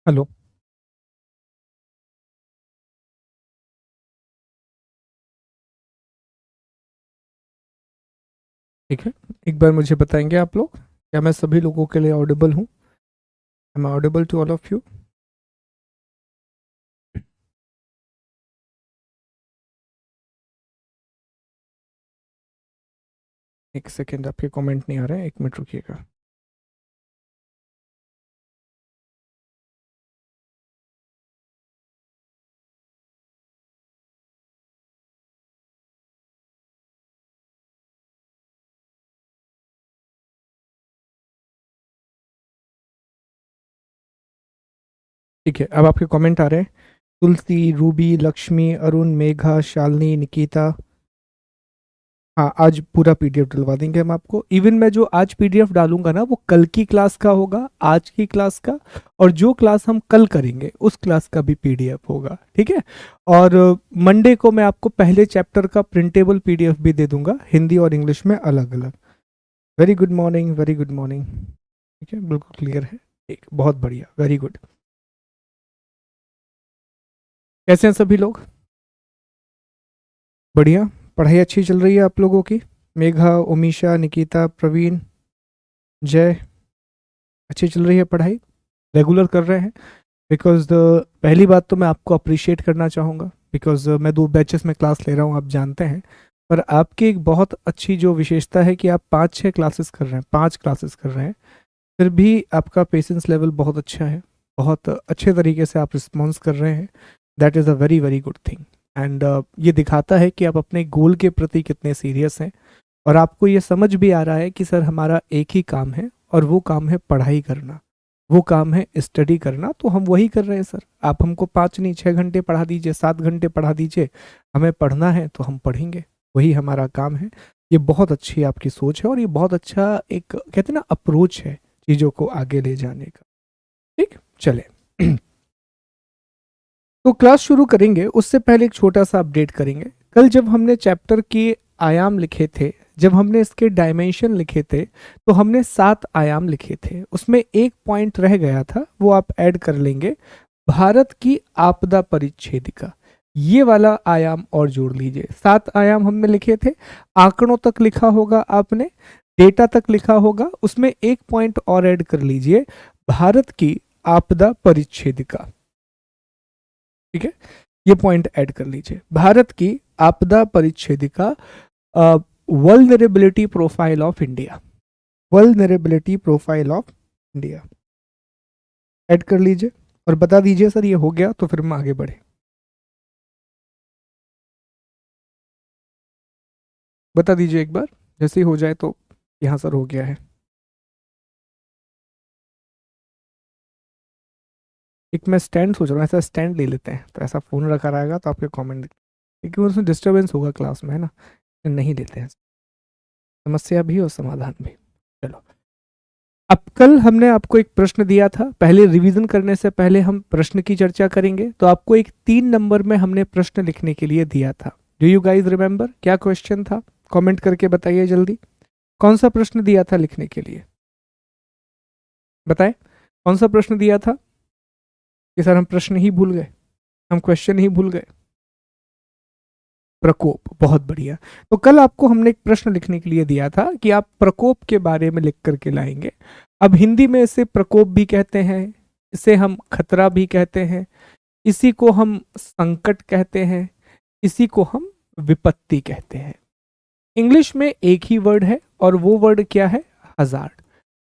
Hello. ठीक है। एक बार मुझे बताएंगे आप लोग, क्या मैं सभी लोगों के लिए ऑडिबल हूँ? Am I audible to all of you? एक सेकेंड, आपके कमेंट नहीं आ रहे हैं, 1 मिनट रुकिएगा। ठीक है, अब आपके कमेंट आ रहे हैं। तुलसी, रूबी, लक्ष्मी, अरुण, मेघा, शालिनी, निकिता। हाँ, आज पूरा पीडीएफ डलवा देंगे हम आपको। इवन मैं जो आज पीडीएफ डालूंगा ना, वो कल की क्लास का होगा, आज की क्लास का, और जो क्लास हम कल करेंगे उस क्लास का भी पीडीएफ होगा। ठीक है। और मंडे को मैं आपको पहले चैप्टर का प्रिंटेबल पीडीएफ भी दे दूंगा, हिंदी और इंग्लिश में अलग अलग। Very good morning, very good morning. ठीक है, बिल्कुल क्लियर है। ठीक, बहुत बढ़िया, वेरी गुड। कैसे हैं सभी लोग? बढ़िया। पढ़ाई अच्छी चल रही है आप लोगों की? मेघा, उमीशा, निकिता, प्रवीण, जय, अच्छी चल रही है पढ़ाई? रेगुलर कर रहे हैं? बिकॉज पहली बात तो मैं आपको अप्रिशिएट करना चाहूँगा, बिकॉज मैं 2 बैचेस में क्लास ले रहा हूँ, आप जानते हैं। पर आपकी एक बहुत अच्छी जो विशेषता है कि आप 5-6 क्लासेस कर रहे हैं, 5 क्लासेस कर रहे हैं, फिर भी आपका पेशेंस लेवल बहुत अच्छा है। बहुत अच्छे तरीके से आप रिस्पॉन्स कर रहे हैं। That is a very very good thing. And ये दिखाता है कि आप अपने गोल के प्रति कितने सीरियस हैं, और आपको ये समझ भी आ रहा है कि सर हमारा एक ही काम है, और वो काम है पढ़ाई करना, वो काम है स्टडी करना। तो हम वही कर रहे हैं सर। आप हमको 5 नहीं 6 घंटे पढ़ा दीजिए, 7 घंटे पढ़ा दीजिए, हमें पढ़ना है तो हम पढ़ेंगे, वही हमारा काम है। ये बहुत अच्छी आपकी सोच है, और ये बहुत अच्छा एक कहते हैं ना अप्रोच है चीज़ों को आगे ले जाने का। ठीक, चले। तो क्लास शुरू करेंगे उससे पहले एक छोटा सा अपडेट करेंगे। कल जब हमने चैप्टर के आयाम लिखे थे, जब हमने इसके डायमेंशन लिखे थे, तो हमने 7 आयाम लिखे थे। उसमें एक पॉइंट रह गया था, वो आप ऐड कर लेंगे। भारत की आपदा परिच्छेदिका, ये वाला आयाम और जोड़ लीजिए। 7 आयाम हमने लिखे थे, आंकड़ों तक लिखा होगा आपने, डेटा तक लिखा होगा, उसमें एक पॉइंट और ऐड कर लीजिए, भारत की आपदा परिच्छेदिका। ठीक है, ये पॉइंट ऐड कर लीजिए, भारत की आपदा परिच्छेदिका, vulnerability profile of India, vulnerability profile of India add कर लीजिए। और बता दीजिए सर ये हो गया, तो फिर हम आगे बढ़े। बता दीजिए एक बार, जैसे ही हो जाए तो। यहाँ सर हो गया है। एक मैं स्टैंड सोच रहा हूँ, ऐसा स्टैंड ले लेते हैं, तो ऐसा फ़ोन रखा रहेगा तो आपके कमेंट दिख, क्योंकि उसमें डिस्टर्बेंस होगा क्लास में, है ना। नहीं लेते हैं, समस्या भी और समाधान भी। चलो, अब कल हमने आपको एक प्रश्न दिया था, पहले रिवीजन करने से पहले हम प्रश्न की चर्चा करेंगे। तो आपको एक 3 नंबर में हमने प्रश्न लिखने के लिए दिया था। डू यू गाइज रिमेंबर क्या क्वेश्चन था? कमेंट करके बताइए जल्दी। कौन सा प्रश्न दिया था लिखने के लिए? बताएं, कौन सा प्रश्न दिया था? कि सर हम प्रश्न ही भूल गए, हम क्वेश्चन ही भूल गए। प्रकोप, बहुत बढ़िया। तो कल आपको हमने एक प्रश्न लिखने के लिए दिया था कि आप प्रकोप के बारे में लिख करके लाएंगे। अब हिंदी में इसे प्रकोप भी कहते हैं, इसे हम खतरा भी कहते हैं, इसी को हम संकट कहते हैं, इसी को हम विपत्ति कहते हैं। इंग्लिश में एक ही वर्ड है, और वो वर्ड क्या है? हजार्ड।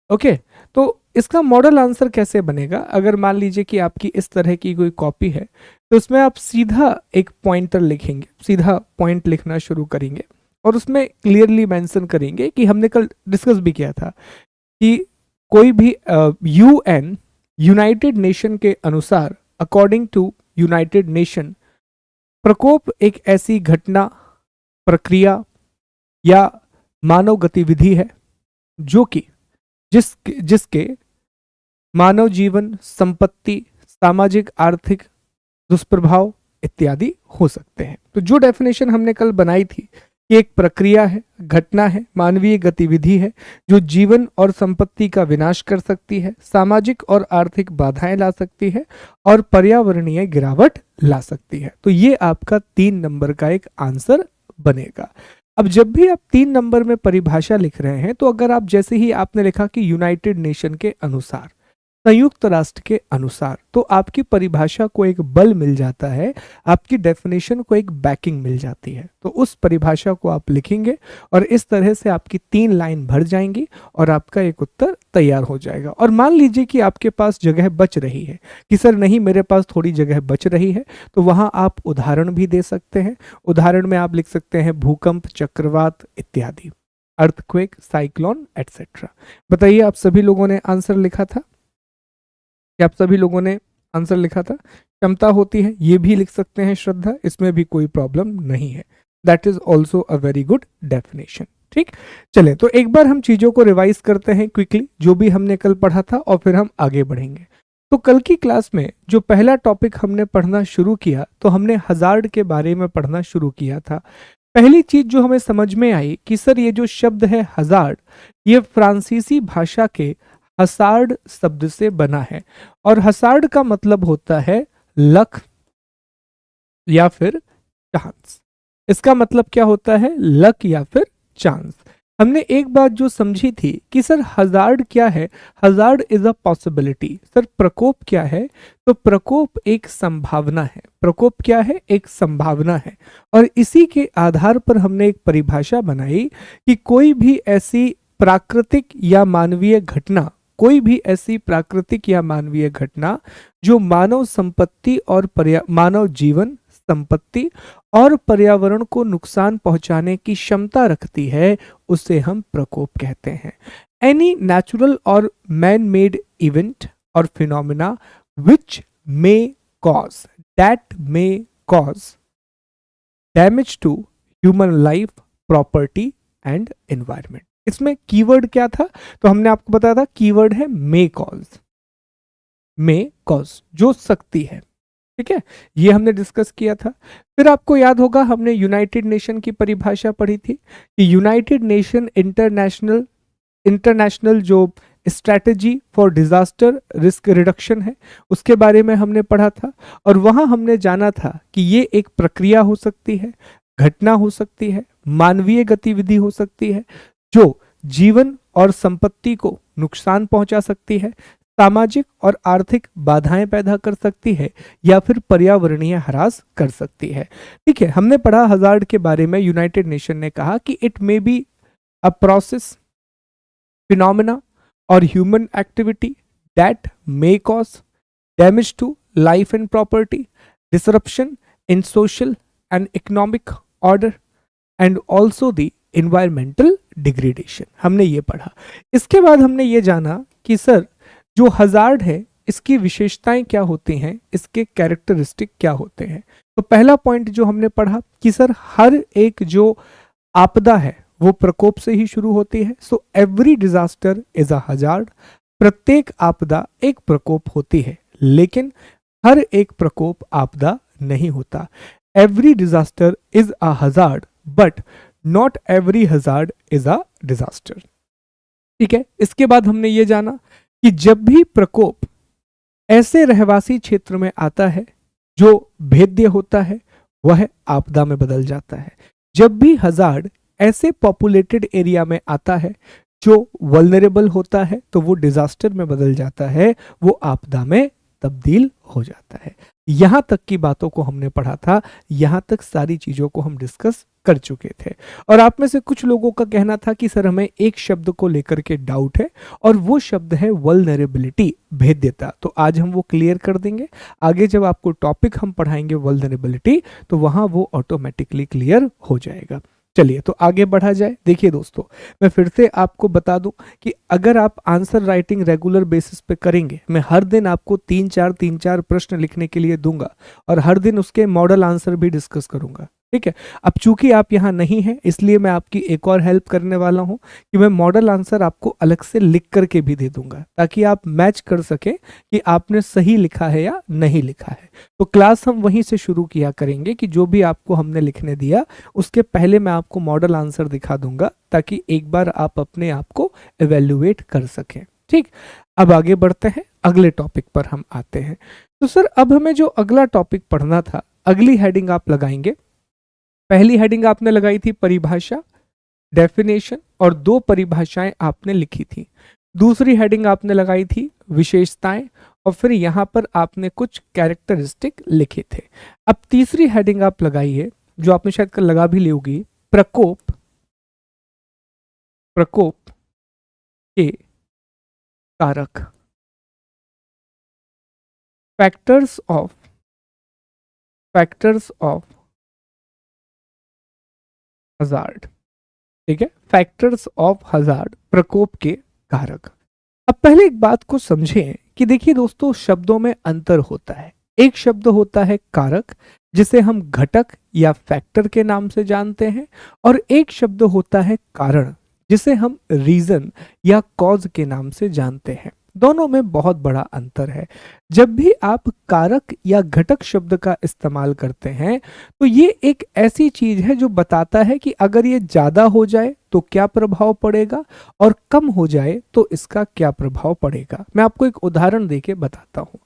ओके। तो इसका मॉडल आंसर कैसे बनेगा? अगर मान लीजिए कि आपकी इस तरह की कोई कॉपी है, तो उसमें आप सीधा एक पॉइंटर लिखेंगे, सीधा पॉइंट लिखना शुरू करेंगे, और उसमें क्लियरली मेंशन करेंगे कि हमने कल डिस्कस भी किया था कि कोई भी यूएन, यूनाइटेड नेशन के अनुसार, अकॉर्डिंग टू यूनाइटेड नेशन, प्रकोप एक ऐसी घटना, प्रक्रिया या मानव गतिविधि है जो कि जिसके मानव जीवन, संपत्ति, सामाजिक आर्थिक दुष्प्रभाव इत्यादि हो सकते हैं। तो जो डेफिनेशन हमने कल बनाई थी कि एक प्रक्रिया है, घटना है, मानवीय गतिविधि है जो जीवन और संपत्ति का विनाश कर सकती है, सामाजिक और आर्थिक बाधाएं ला सकती है और पर्यावरणीय गिरावट ला सकती है। तो ये आपका 3 नंबर का एक आंसर बनेगा। अब जब भी आप 3 नंबर में परिभाषा लिख रहे हैं, तो अगर आप जैसे ही आपने लिखा कि यूनाइटेड नेशन के अनुसार, संयुक्त राष्ट्र के अनुसार, तो आपकी परिभाषा को एक बल मिल जाता है, आपकी डेफिनेशन को एक बैकिंग मिल जाती है। तो उस परिभाषा को आप लिखेंगे और इस तरह से आपकी 3 लाइन भर जाएंगी और आपका एक उत्तर तैयार हो जाएगा। और मान लीजिए कि आपके पास जगह बच रही है कि सर नहीं, मेरे पास थोड़ी जगह बच रही है, तो वहां आप उदाहरण भी दे सकते हैं। उदाहरण में आप लिख सकते हैं भूकंप, चक्रवात इत्यादि, अर्थक्वेक, साइक्लोन एटसेट्रा। बताइए, आप सभी लोगों ने आंसर लिखा था? क्या आप सभी लोगों ने आंसर लिखा था? क्षमता होती है, ये भी लिख सकते हैं श्रद्धा, इसमें भी कोई प्रॉब्लम नहीं है। That is also a very good definition. ठीक, चले तो एक बार हम चीजों को रिवाइज करते हैं क्विकली, जो भी हमने कल पढ़ा था, और फिर हम आगे बढ़ेंगे। तो कल की क्लास में जो पहला टॉपिक हमने पढ़ना शुरू किया, तो हमने हजार्ड के बारे में पढ़ना शुरू किया था। पहली चीज जो हमें समझ में आई कि सर ये जो शब्द है हजार्ड, ये फ्रांसीसी भाषा के हसार्ड शब्द से बना है, और हसार्ड का मतलब होता है लक या फिर चांस। इसका मतलब क्या होता है? लक या फिर चांस। हमने एक बात जो समझी थी कि सर हजार्ड क्या है? Hazard is a possibility. Sir प्रकोप क्या है? तो प्रकोप एक संभावना है। प्रकोप क्या है? एक संभावना है। और इसी के आधार पर हमने एक परिभाषा बनाई कि कोई भी ऐसी प्राकृतिक या मानवीय घटना, कोई भी ऐसी प्राकृतिक या मानवीय घटना जो मानव संपत्ति और मानव जीवन, संपत्ति और पर्यावरण को नुकसान पहुंचाने की क्षमता रखती है, उसे हम प्रकोप कहते हैं। एनी नेचुरल और मैन मेड इवेंट और phenomena which may cause, that may cause damage to human life, property and environment. इसमें कीवर्ड क्या था? तो हमने आपको बताया था कीवर्ड है मे कॉज। मे कॉज जो सकती है, ठीक है, ये हमने डिस्कस किया था। फिर आपको याद होगा हमने यूनाइटेड नेशन की परिभाषा पढ़ी थी कि यूनाइटेड नेशन इंटरनेशनल जो strategy for disaster risk reduction है, उसके बारे में हमने पढ़ा था। और वहां हमने जाना था कि ये एक प्रक्रिया हो सकती है, घटना हो सकती है, मानवीय गतिविधि हो सकती है जो जीवन और संपत्ति को नुकसान पहुंचा सकती है, सामाजिक और आर्थिक बाधाएं पैदा कर सकती है, या फिर पर्यावरणीय ह्रास कर सकती है। ठीक है, हमने पढ़ा हजार्ड के बारे में। यूनाइटेड नेशन ने कहा कि it may be a process, phenomena और human activity that may cause damage to life and property, disruption in social and economic order and also the environmental degradation. हमने ये पढ़ा। इसके बाद हमने ये जाना कि सर जो हजार्ड है इसकी विशेषताएं क्या होती हैं, इसके कैरेक्टरिस्टिक क्या होते हैं। तो पहला पॉइंट जो हमने पढ़ा कि सर हर एक जो आपदा है वो प्रकोप से ही शुरू होती है। So every disaster is a hazard. प्रत्येक आपदा एक प्रकोप होती है, लेकिन हर एक प्रकोप आपदा नहीं होता। Every disaster is a hazard but not every hazard is a disaster. ठीक है, इसके बाद हमने ये जाना कि जब भी प्रकोप ऐसे रहवासी क्षेत्र में आता है जो भेद्य होता है, वह आपदा में बदल जाता है। जब भी हजार्ड ऐसे पॉपुलेटेड एरिया में आता है जो वल्नरेबल होता है, तो वो डिजास्टर में बदल जाता है, वो आपदा में तब्दील हो जाता है। यहां तक की बातों को हमने पढ़ा था, यहां तक सारी चीजों को हम डिस्कस कर चुके थे। और आप में से कुछ लोगों का कहना था कि सर हमें एक शब्द को लेकर के डाउट है, और वो शब्द है वल्नरेबिलिटी, भेद्यता। तो आज हम वो क्लियर कर देंगे। आगे जब आपको टॉपिक हम पढ़ाएंगे वल्नरेबिलिटी, तो वहां वो ऑटोमेटिकली क्लियर हो जाएगा। चलिए तो आगे बढ़ा जाए। देखिए दोस्तों, मैं फिर से आपको बता दूं कि अगर आप आंसर राइटिंग रेगुलर बेसिस पे करेंगे, मैं हर दिन आपको 3-4 प्रश्न लिखने के लिए दूंगा और हर दिन उसके मॉडल आंसर भी डिस्कस करूंगा। ठीक है। अब चूंकि आप यहाँ नहीं हैं, इसलिए मैं आपकी एक और हेल्प करने वाला हूँ कि मैं मॉडल आंसर आपको अलग से लिख करके भी दे दूंगा, ताकि आप मैच कर सकें कि आपने सही लिखा है या नहीं लिखा है। तो क्लास हम वहीं से शुरू किया करेंगे कि जो भी आपको हमने लिखने दिया उसके पहले मैं आपको मॉडल आंसर दिखा दूंगा, ताकि एक बार आप अपने आप को एवेल्युएट कर सकें। ठीक, अब आगे बढ़ते हैं, अगले टॉपिक पर हम आते हैं। तो सर अब हमें जो अगला टॉपिक पढ़ना था, अगली हेडिंग आप लगाएंगे। पहली हेडिंग आपने लगाई थी परिभाषा, डेफिनेशन, और 2 परिभाषाएं आपने लिखी थी। दूसरी हेडिंग आपने लगाई थी विशेषताएं, और फिर यहां पर आपने कुछ कैरेक्टरिस्टिक लिखे थे। अब तीसरी हेडिंग आप लगाइए, जो आपने शायद कल लगा भी ली होगी, प्रकोप, प्रकोप के कारक, फैक्टर्स ऑफ हजार्ड। ठीक है, फैक्टर्स ऑफ हजार्ड, प्रकोप के कारक। अब पहले एक बात को समझें कि देखिए दोस्तों, शब्दों में अंतर होता है। एक शब्द होता है कारक, जिसे हम घटक या फैक्टर के नाम से जानते हैं, और एक शब्द होता है कारण, जिसे हम रीजन या कॉज के नाम से जानते हैं। दोनों में बहुत बड़ा अंतर है। जब भी आप कारक या घटक शब्द का इस्तेमाल करते हैं, तो ये एक ऐसी चीज है जो बताता है कि अगर ये ज्यादा हो जाए तो क्या प्रभाव पड़ेगा, और कम हो जाए तो इसका क्या प्रभाव पड़ेगा। मैं आपको एक उदाहरण देके बताता हूं।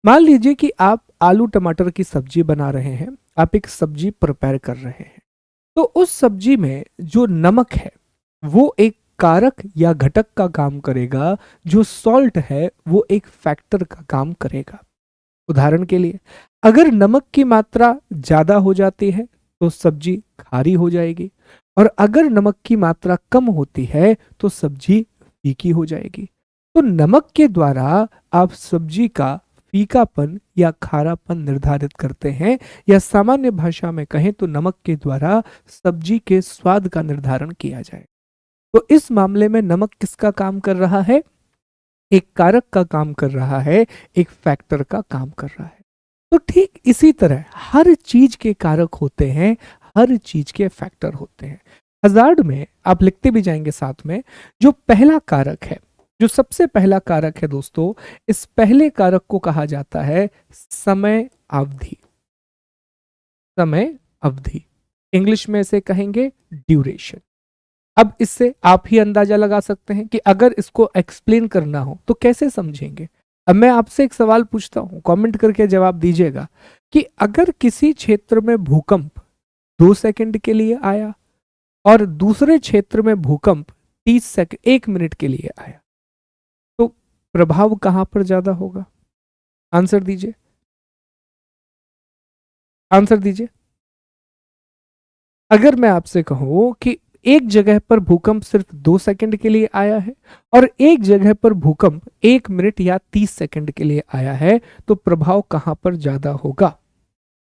मान लीजिए कि आप आलू टमाटर की सब्जी बना रहे हैं, आप एक सब्जी प्रिपेयर कर रहे हैं। तो उस सब्जी में जो नमक है वो एक कारक या घटक का काम करेगा, जो सॉल्ट है वो एक फैक्टर का काम करेगा। उदाहरण के लिए, अगर नमक की मात्रा ज्यादा हो जाती है तो सब्जी खारी हो जाएगी, और अगर नमक की मात्रा कम होती है तो सब्जी फीकी हो जाएगी। तो नमक के द्वारा आप सब्जी का फीकापन या खारापन निर्धारित करते हैं, या सामान्य भाषा में कहें तो नमक के द्वारा सब्जी के स्वाद का निर्धारण किया जाए। तो इस मामले में नमक किसका काम कर रहा है? एक कारक का काम कर रहा है, एक फैक्टर का काम कर रहा है। तो ठीक इसी तरह हर चीज के कारक होते हैं, हर चीज के फैक्टर होते हैं। हजार्ड में आप लिखते भी जाएंगे साथ में, जो पहला कारक है, जो सबसे पहला कारक है दोस्तों, इस पहले कारक को कहा जाता है समय अवधि। समय अवधि, इंग्लिश में इसे कहेंगे ड्यूरेशन। अब इससे आप ही अंदाजा लगा सकते हैं कि अगर इसको एक्सप्लेन करना हो तो कैसे समझेंगे। अब मैं आपसे एक सवाल पूछता हूं, कमेंट करके जवाब दीजिएगा कि अगर किसी क्षेत्र में भूकंप 2 सेकंड के लिए आया और दूसरे क्षेत्र में भूकंप 30 सेकंड 1 मिनट के लिए आया, तो प्रभाव कहां पर ज्यादा होगा? आंसर दीजिए, आंसर दीजिए। अगर मैं आपसे कहूं कि एक जगह पर भूकंप सिर्फ 2 सेकंड के लिए आया है और एक जगह पर भूकंप 1 मिनट या 30 सेकंड के लिए आया है, तो प्रभाव कहां पर ज्यादा होगा?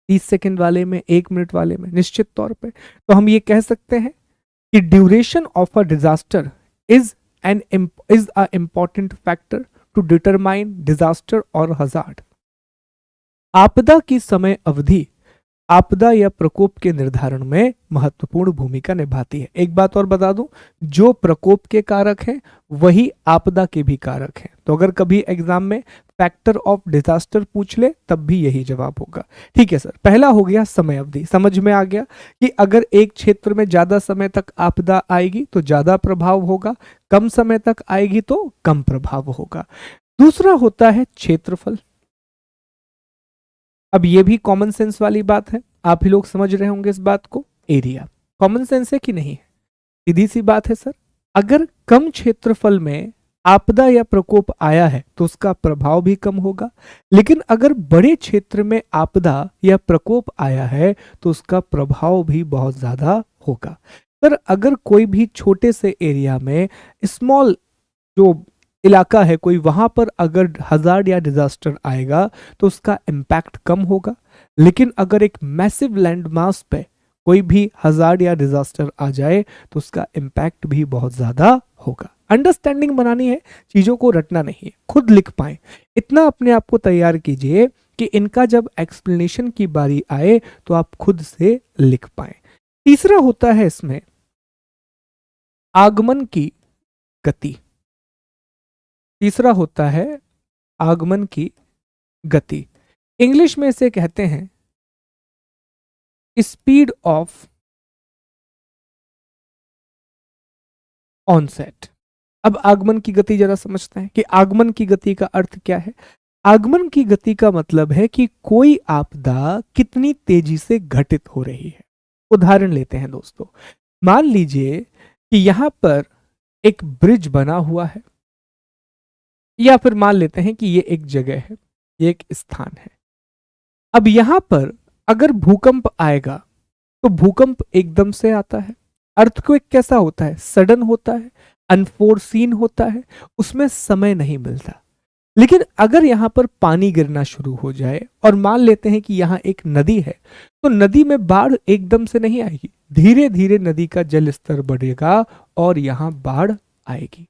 30 सेकंड वाले में, 1 मिनट वाले में? निश्चित तौर पे। तो हम ये कह सकते हैं कि duration of a disaster is a important factor to determine disaster और हजार्ड। आपदा की समय अवधि आपदा या प्रकोप के निर्धारण में महत्वपूर्ण भूमिका निभाती है। एक बात और बता दूं, जो प्रकोप के कारक हैं वही आपदा के भी कारक हैं। तो अगर कभी एग्जाम में फैक्टर ऑफ डिजास्टर पूछ ले तब भी यही जवाब होगा। ठीक है सर, पहला हो गया समय अवधि, समझ में आ गया कि अगर एक क्षेत्र में ज्यादा समय तक आपदा आएगी तो ज्यादा प्रभाव होगा, कम समय तक आएगी तो कम प्रभाव होगा। दूसरा होता है क्षेत्रफल। अब ये भी कॉमन सेंस वाली बात है, आप ही लोग समझ रहे होंगे इस बात को। एरिया कॉमन सेंस है कि नहीं है? सीधी सी बात है सर। अगर कम क्षेत्रफल में आपदा या प्रकोप आया है तो उसका प्रभाव भी कम होगा, लेकिन अगर बड़े क्षेत्र में आपदा या प्रकोप आया है तो उसका प्रभाव भी बहुत ज्यादा होगा। सर अगर कोई भी छोटे से एरिया में, स्मॉल जो इलाका है कोई, वहां पर अगर हजार्ड या डिजास्टर आएगा तो उसका इम्पैक्ट कम होगा, लेकिन अगर एक मैसिव लैंड मास पे कोई भी हजार्ड या डिजास्टर आ जाए तो उसका इम्पैक्ट भी बहुत ज्यादा होगा। अंडरस्टैंडिंग बनानी है, चीजों को रटना नहीं है, खुद लिख पाए। इतना अपने आप को तैयार कीजिए कि कि इनका जब एक्सप्लेनेशन की बारी आए तो आप खुद से लिख पाए। तीसरा होता है इसमें आगमन की गति। तीसरा होता है आगमन की गति। इंग्लिश में इसे कहते हैं स्पीड ऑफ ऑनसेट। अब आगमन की गति जरा समझते हैं कि आगमन की गति का अर्थ क्या है। आगमन की गति का मतलब है कि कोई आपदा कितनी तेजी से घटित हो रही है। उदाहरण लेते हैं दोस्तों, मान लीजिए कि यहां पर एक ब्रिज बना हुआ है, या फिर मान लेते हैं कि ये एक जगह है, ये एक स्थान है। अब यहां पर अगर भूकंप आएगा तो भूकंप एकदम से आता है। अर्थक्वेक कैसा होता है, सडन होता है, अनफोर्सीन होता है, उसमें समय नहीं मिलता। लेकिन अगर यहां पर पानी गिरना शुरू हो जाए और मान लेते हैं कि यहां एक नदी है, तो नदी में बाढ़ एकदम से नहीं आएगी, धीरे धीरे नदी का जल स्तर बढ़ेगा और यहां बाढ़ आएगी।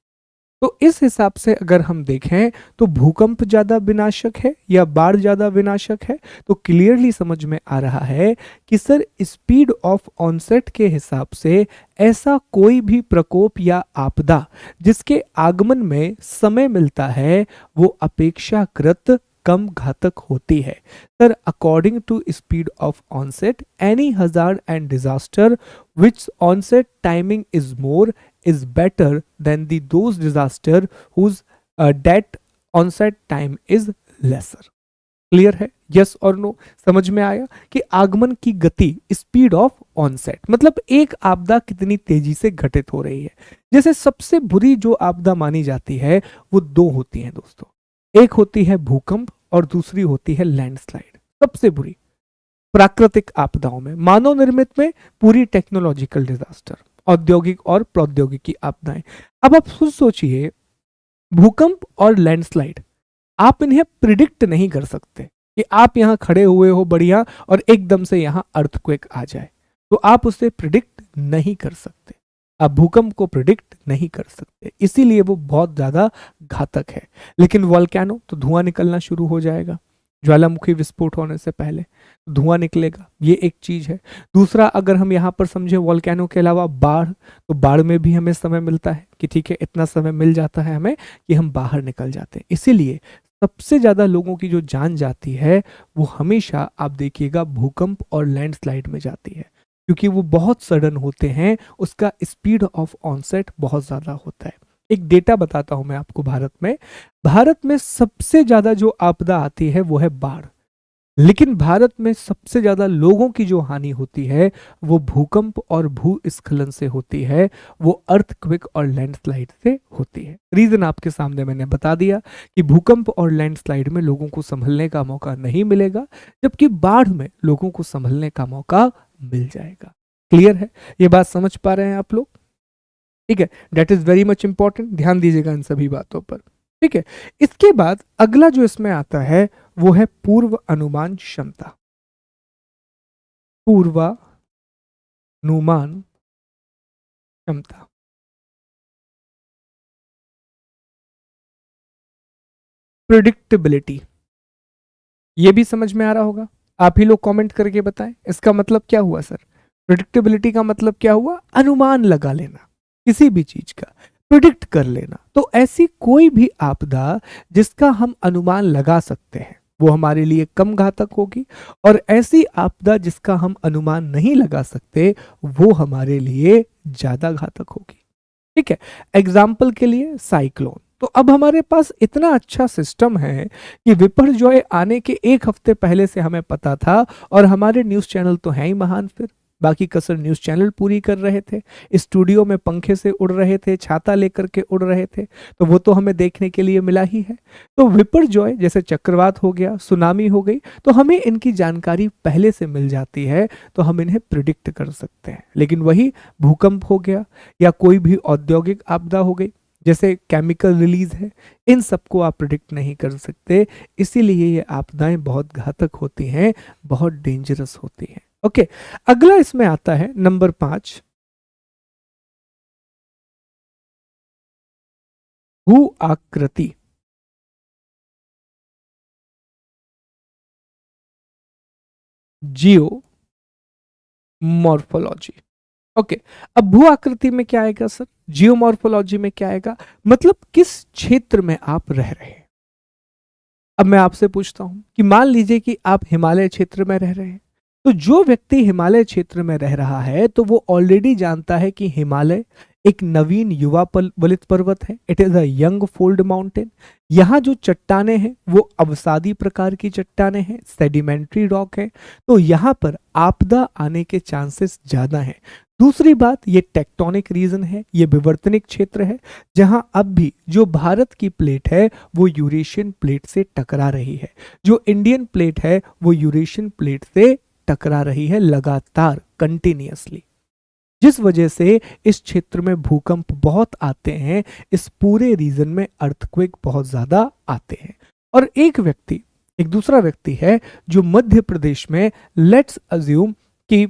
तो इस हिसाब से अगर हम देखें तो भूकंप ज्यादा विनाशक है या बाढ़ ज्यादा विनाशक है, तो क्लियरली समझ में आ रहा है कि सर स्पीड ऑफ ऑनसेट के हिसाब से ऐसा कोई भी प्रकोप या आपदा जिसके आगमन में समय मिलता है वो अपेक्षाकृत कम घातक होती है। Sir according to speed of onset any hazard and disaster which onset timing is more is better than those disaster whose that onset time is lesser। Clear है, यस और नो? समझ में आया कि आगमन की गति स्पीड ऑफ ऑनसेट मतलब एक आपदा कितनी तेजी से घटित हो रही है। जैसे सबसे बुरी जो आपदा मानी जाती है वो दो होती हैं दोस्तों, एक होती है भूकंप और दूसरी होती है लैंडस्लाइड। सबसे बुरी प्राकृतिक आपदाओं में, मानव निर्मित में पूरी टेक्नोलॉजिकल डिजास्टर, औद्योगिक और प्रौद्योगिकी आपदाएं। अब आप खुद सोचिए, भूकंप और लैंडस्लाइड आप इन्हें प्रिडिक्ट नहीं कर सकते कि आप यहां खड़े हुए हो बढ़िया और एकदम से यहां अर्थक्वेक आ जाए, तो आप उसे प्रिडिक्ट नहीं कर सकते। आप भूकंप को प्रिडिक्ट नहीं कर सकते, इसीलिए वो बहुत ज्यादा घातक है। लेकिन वॉल्केनो तो धुआं निकलना शुरू हो जाएगा, ज्वालामुखी विस्फोट होने से पहले धुआं निकलेगा, ये एक चीज है। दूसरा, अगर हम यहाँ पर समझे वॉल्केनो के अलावा बाढ़, तो बाढ़ में भी हमें समय मिलता है कि ठीक है इतना समय मिल जाता है हमें कि हम बाहर निकल जाते हैं। इसीलिए सबसे ज्यादा लोगों की जो जान जाती है वो हमेशा आप देखिएगा भूकंप और लैंडस्लाइड में जाती है, क्योंकि वो बहुत सडन होते हैं, उसका स्पीड ऑफ ऑनसेट बहुत ज्यादा होता है। एक डेटा बताता हूं मैं आपको, भारत में सबसे ज्यादा जो आपदा आती है वो है बाढ़, लेकिन भारत में सबसे ज्यादा लोगों की जो हानि होती है वो भूकंप और भूस्खलन से होती है, वो अर्थक्वेक और लैंडस्लाइड से होती है। रीजन आपके सामने मैंने बता दिया कि भूकंप और लैंडस्लाइड में लोगों को संभलने का मौका नहीं मिलेगा, जबकि बाढ़ में लोगों को संभलने का मौका मिल जाएगा। क्लियर है, ये बात समझ पा रहे हैं आप लोग? ठीक है, that is very much important, ध्यान दीजिएगा इन सभी बातों पर। ठीक है, इसके बाद अगला जो इसमें आता है वो है पूर्व अनुमान क्षमता। पूर्वानुमान क्षमता। प्रिडिक्टेबिलिटी, ये भी समझ में आ रहा होगा? आप ही लोग कमेंट करके बताएं इसका मतलब क्या हुआ सर। प्रिडिक्टेबिलिटी का मतलब क्या हुआ? अनुमान लगा लेना, किसी भी चीज का प्रिडिक्ट कर लेना। तो ऐसी कोई भी आपदा जिसका हम अनुमान लगा सकते हैं वो हमारे लिए कम घातक होगी, और ऐसी आपदा जिसका हम अनुमान नहीं लगा सकते वो हमारे लिए ज्यादा घातक होगी। ठीक है, एग्जाम्पल के लिए साइक्लोन। तो अब हमारे पास इतना अच्छा सिस्टम है कि विपर्जॉय आने के एक हफ्ते पहले से हमें पता था, और हमारे न्यूज चैनल तो हैं ही महान, फिर बाकी कसर न्यूज चैनल पूरी कर रहे थे, स्टूडियो में पंखे से उड़ रहे थे, छाता लेकर के उड़ रहे थे, तो वो तो हमें देखने के लिए मिला ही है। तो विपर्जॉय जैसे चक्रवात हो गया, सुनामी हो गई, तो हमें इनकी जानकारी पहले से मिल जाती है, तो हम इन्हें प्रिडिक्ट कर सकते हैं। लेकिन वही भूकंप हो गया या कोई भी औद्योगिक आपदा हो गई, जैसे केमिकल रिलीज है, इन सबको आप प्रिडिक्ट नहीं कर सकते। इसीलिए ये आपदाएं बहुत घातक होती हैं, बहुत डेंजरस होती हैं। ओके, अगला इसमें आता है नंबर 5, भू आकृति। जियो मॉर्फोलॉजी। ओके, अब भू आकृति में क्या आएगा सर, जियोमॉर्फोलॉजी में क्या आएगा, मतलब किस क्षेत्र में आप रह रहे हैं। अब मैं आपसे पूछता हूं कि मान लीजिए कि आप हिमालय क्षेत्र में रह रहे हैं, तो जो व्यक्ति हिमालय क्षेत्र में रह रहा है तो वो ऑलरेडी जानता है कि हिमालय एक नवीन युवा वलित पर्वत है, it is a young fold mountain. यहाँ जो चट्टाने हैं वो अवसादी प्रकार की चट्टाने हैं, सेडिमेंट्री रॉक है, तो यहाँ पर आपदा आने के चांसेस ज्यादा हैं। दूसरी बात, ये टेक्टोनिक रीजन है, ये विवर्तनिक क्षेत्र है, जहां अब भी जो भारत की प्लेट है वो यूरेशियन प्लेट से टकरा रही है, जो इंडियन प्लेट है वो यूरेशियन प्लेट से टकरा रही है लगातार कंटिन्यूअसली, जिस वजह से इस क्षेत्र में भूकंप बहुत आते हैं, इस पूरे रीजन में अर्थक्वेक बहुत ज्यादा आते हैं। और एक दूसरा व्यक्ति है जो मध्य प्रदेश में, लेट्स अज्यूम कि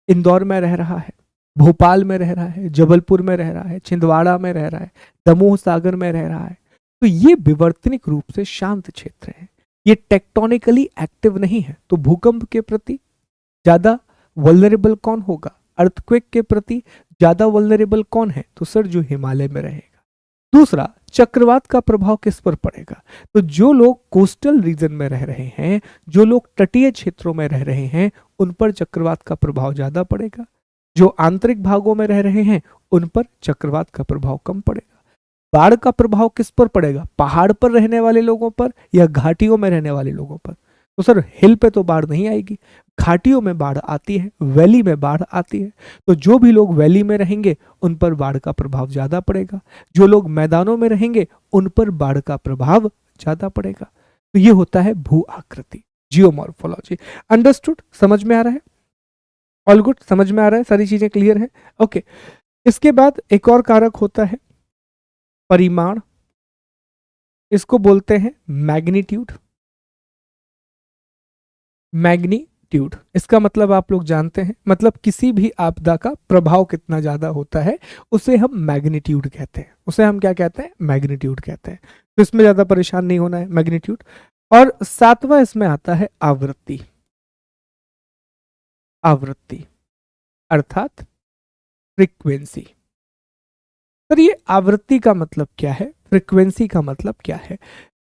इंदौर में रह रहा है, भोपाल में रह रहा है, जबलपुर में रह रहा है, छिंदवाड़ा में रह रहा है, दमोह सागर में रह रहा है, तो ये विवर्तनिक रूप से शांत क्षेत्र है, ये टेक्टोनिकली एक्टिव नहीं है, तो भूकंप के प्रति ज्यादा वल्नरेबल कौन होगा, अर्थक्वेक के प्रति ज्यादा वल्नरेबल कौन है, तो सर जो हिमालय में रहेगा। दूसरा, चक्रवात का प्रभाव किस पर पड़ेगा, तो जो लोग कोस्टल रीजन में रह रहे हैं, जो लोग तटीय क्षेत्रों में रह रहे हैं, उन पर चक्रवात का प्रभाव ज्यादा पड़ेगा, जो आंतरिक भागों में रह रहे हैं उन पर चक्रवात का प्रभाव कम पड़ेगा। बाढ़ का प्रभाव किस पर पड़ेगा, पहाड़ पर रहने वाले लोगों पर या घाटियों में रहने वाले लोगों पर, तो सर हिल पे तो बाढ़ नहीं आएगी, घाटियों में बाढ़ आती है, वैली में बाढ़ आती है, तो जो भी लोग वैली में रहेंगे उन पर बाढ़ का प्रभाव ज्यादा पड़ेगा, जो लोग मैदानों में रहेंगे उन पर बाढ़ का प्रभाव ज्यादा पड़ेगा। तो ये होता है भू आकृति, जियोमॉर्फोलॉजी। अंडरस्टूड, समझ में आ रहा है, ऑल गुड, समझ में आ रहा है, सारी चीजें क्लियर है। ओके, इसके बाद एक और कारक होता है परिमाण, इसको बोलते हैं मैग्नीट्यूड। मैग्नीट्यूड इसका मतलब आप लोग जानते हैं, मतलब किसी भी आपदा का प्रभाव कितना ज्यादा होता है उसे हम मैग्नीट्यूड कहते हैं, उसे हम क्या कहते हैं, मैग्नीट्यूड कहते हैं। तो इसमें ज्यादा परेशान नहीं होना है, मैग्नीट्यूड। और सातवां इसमें आता है आवृत्ति। आवृत्ति अर्थात फ्रीक्वेंसी। सर ये आवृत्ति का मतलब क्या है, फ्रीक्वेंसी का मतलब क्या है।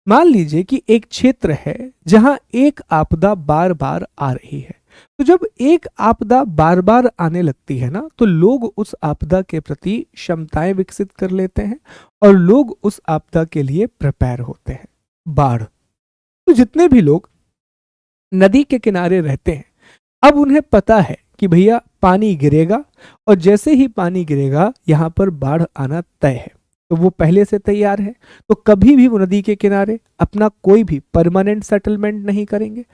मान लीजिए कि एक क्षेत्र है जहां एक आपदा बार बार आ रही है, तो जब एक आपदा बार बार आने लगती है ना, तो लोग उस आपदा के प्रति क्षमताएं विकसित कर लेते हैं और लोग उस आपदा के लिए प्रिपेयर होते हैं। बाढ़, तो जितने भी लोग नदी के किनारे रहते हैं, अब उन्हें पता है कि भैया पानी गिरेगा और जैसे ही पानी गिरेगा यहाँ पर बाढ़ आना तय है, तो वो पहले से तैयार है, तो कभी भी वो नदी के किनारे अपना कोई भी परमानेंट सेटलमेंट नहीं करेंगे,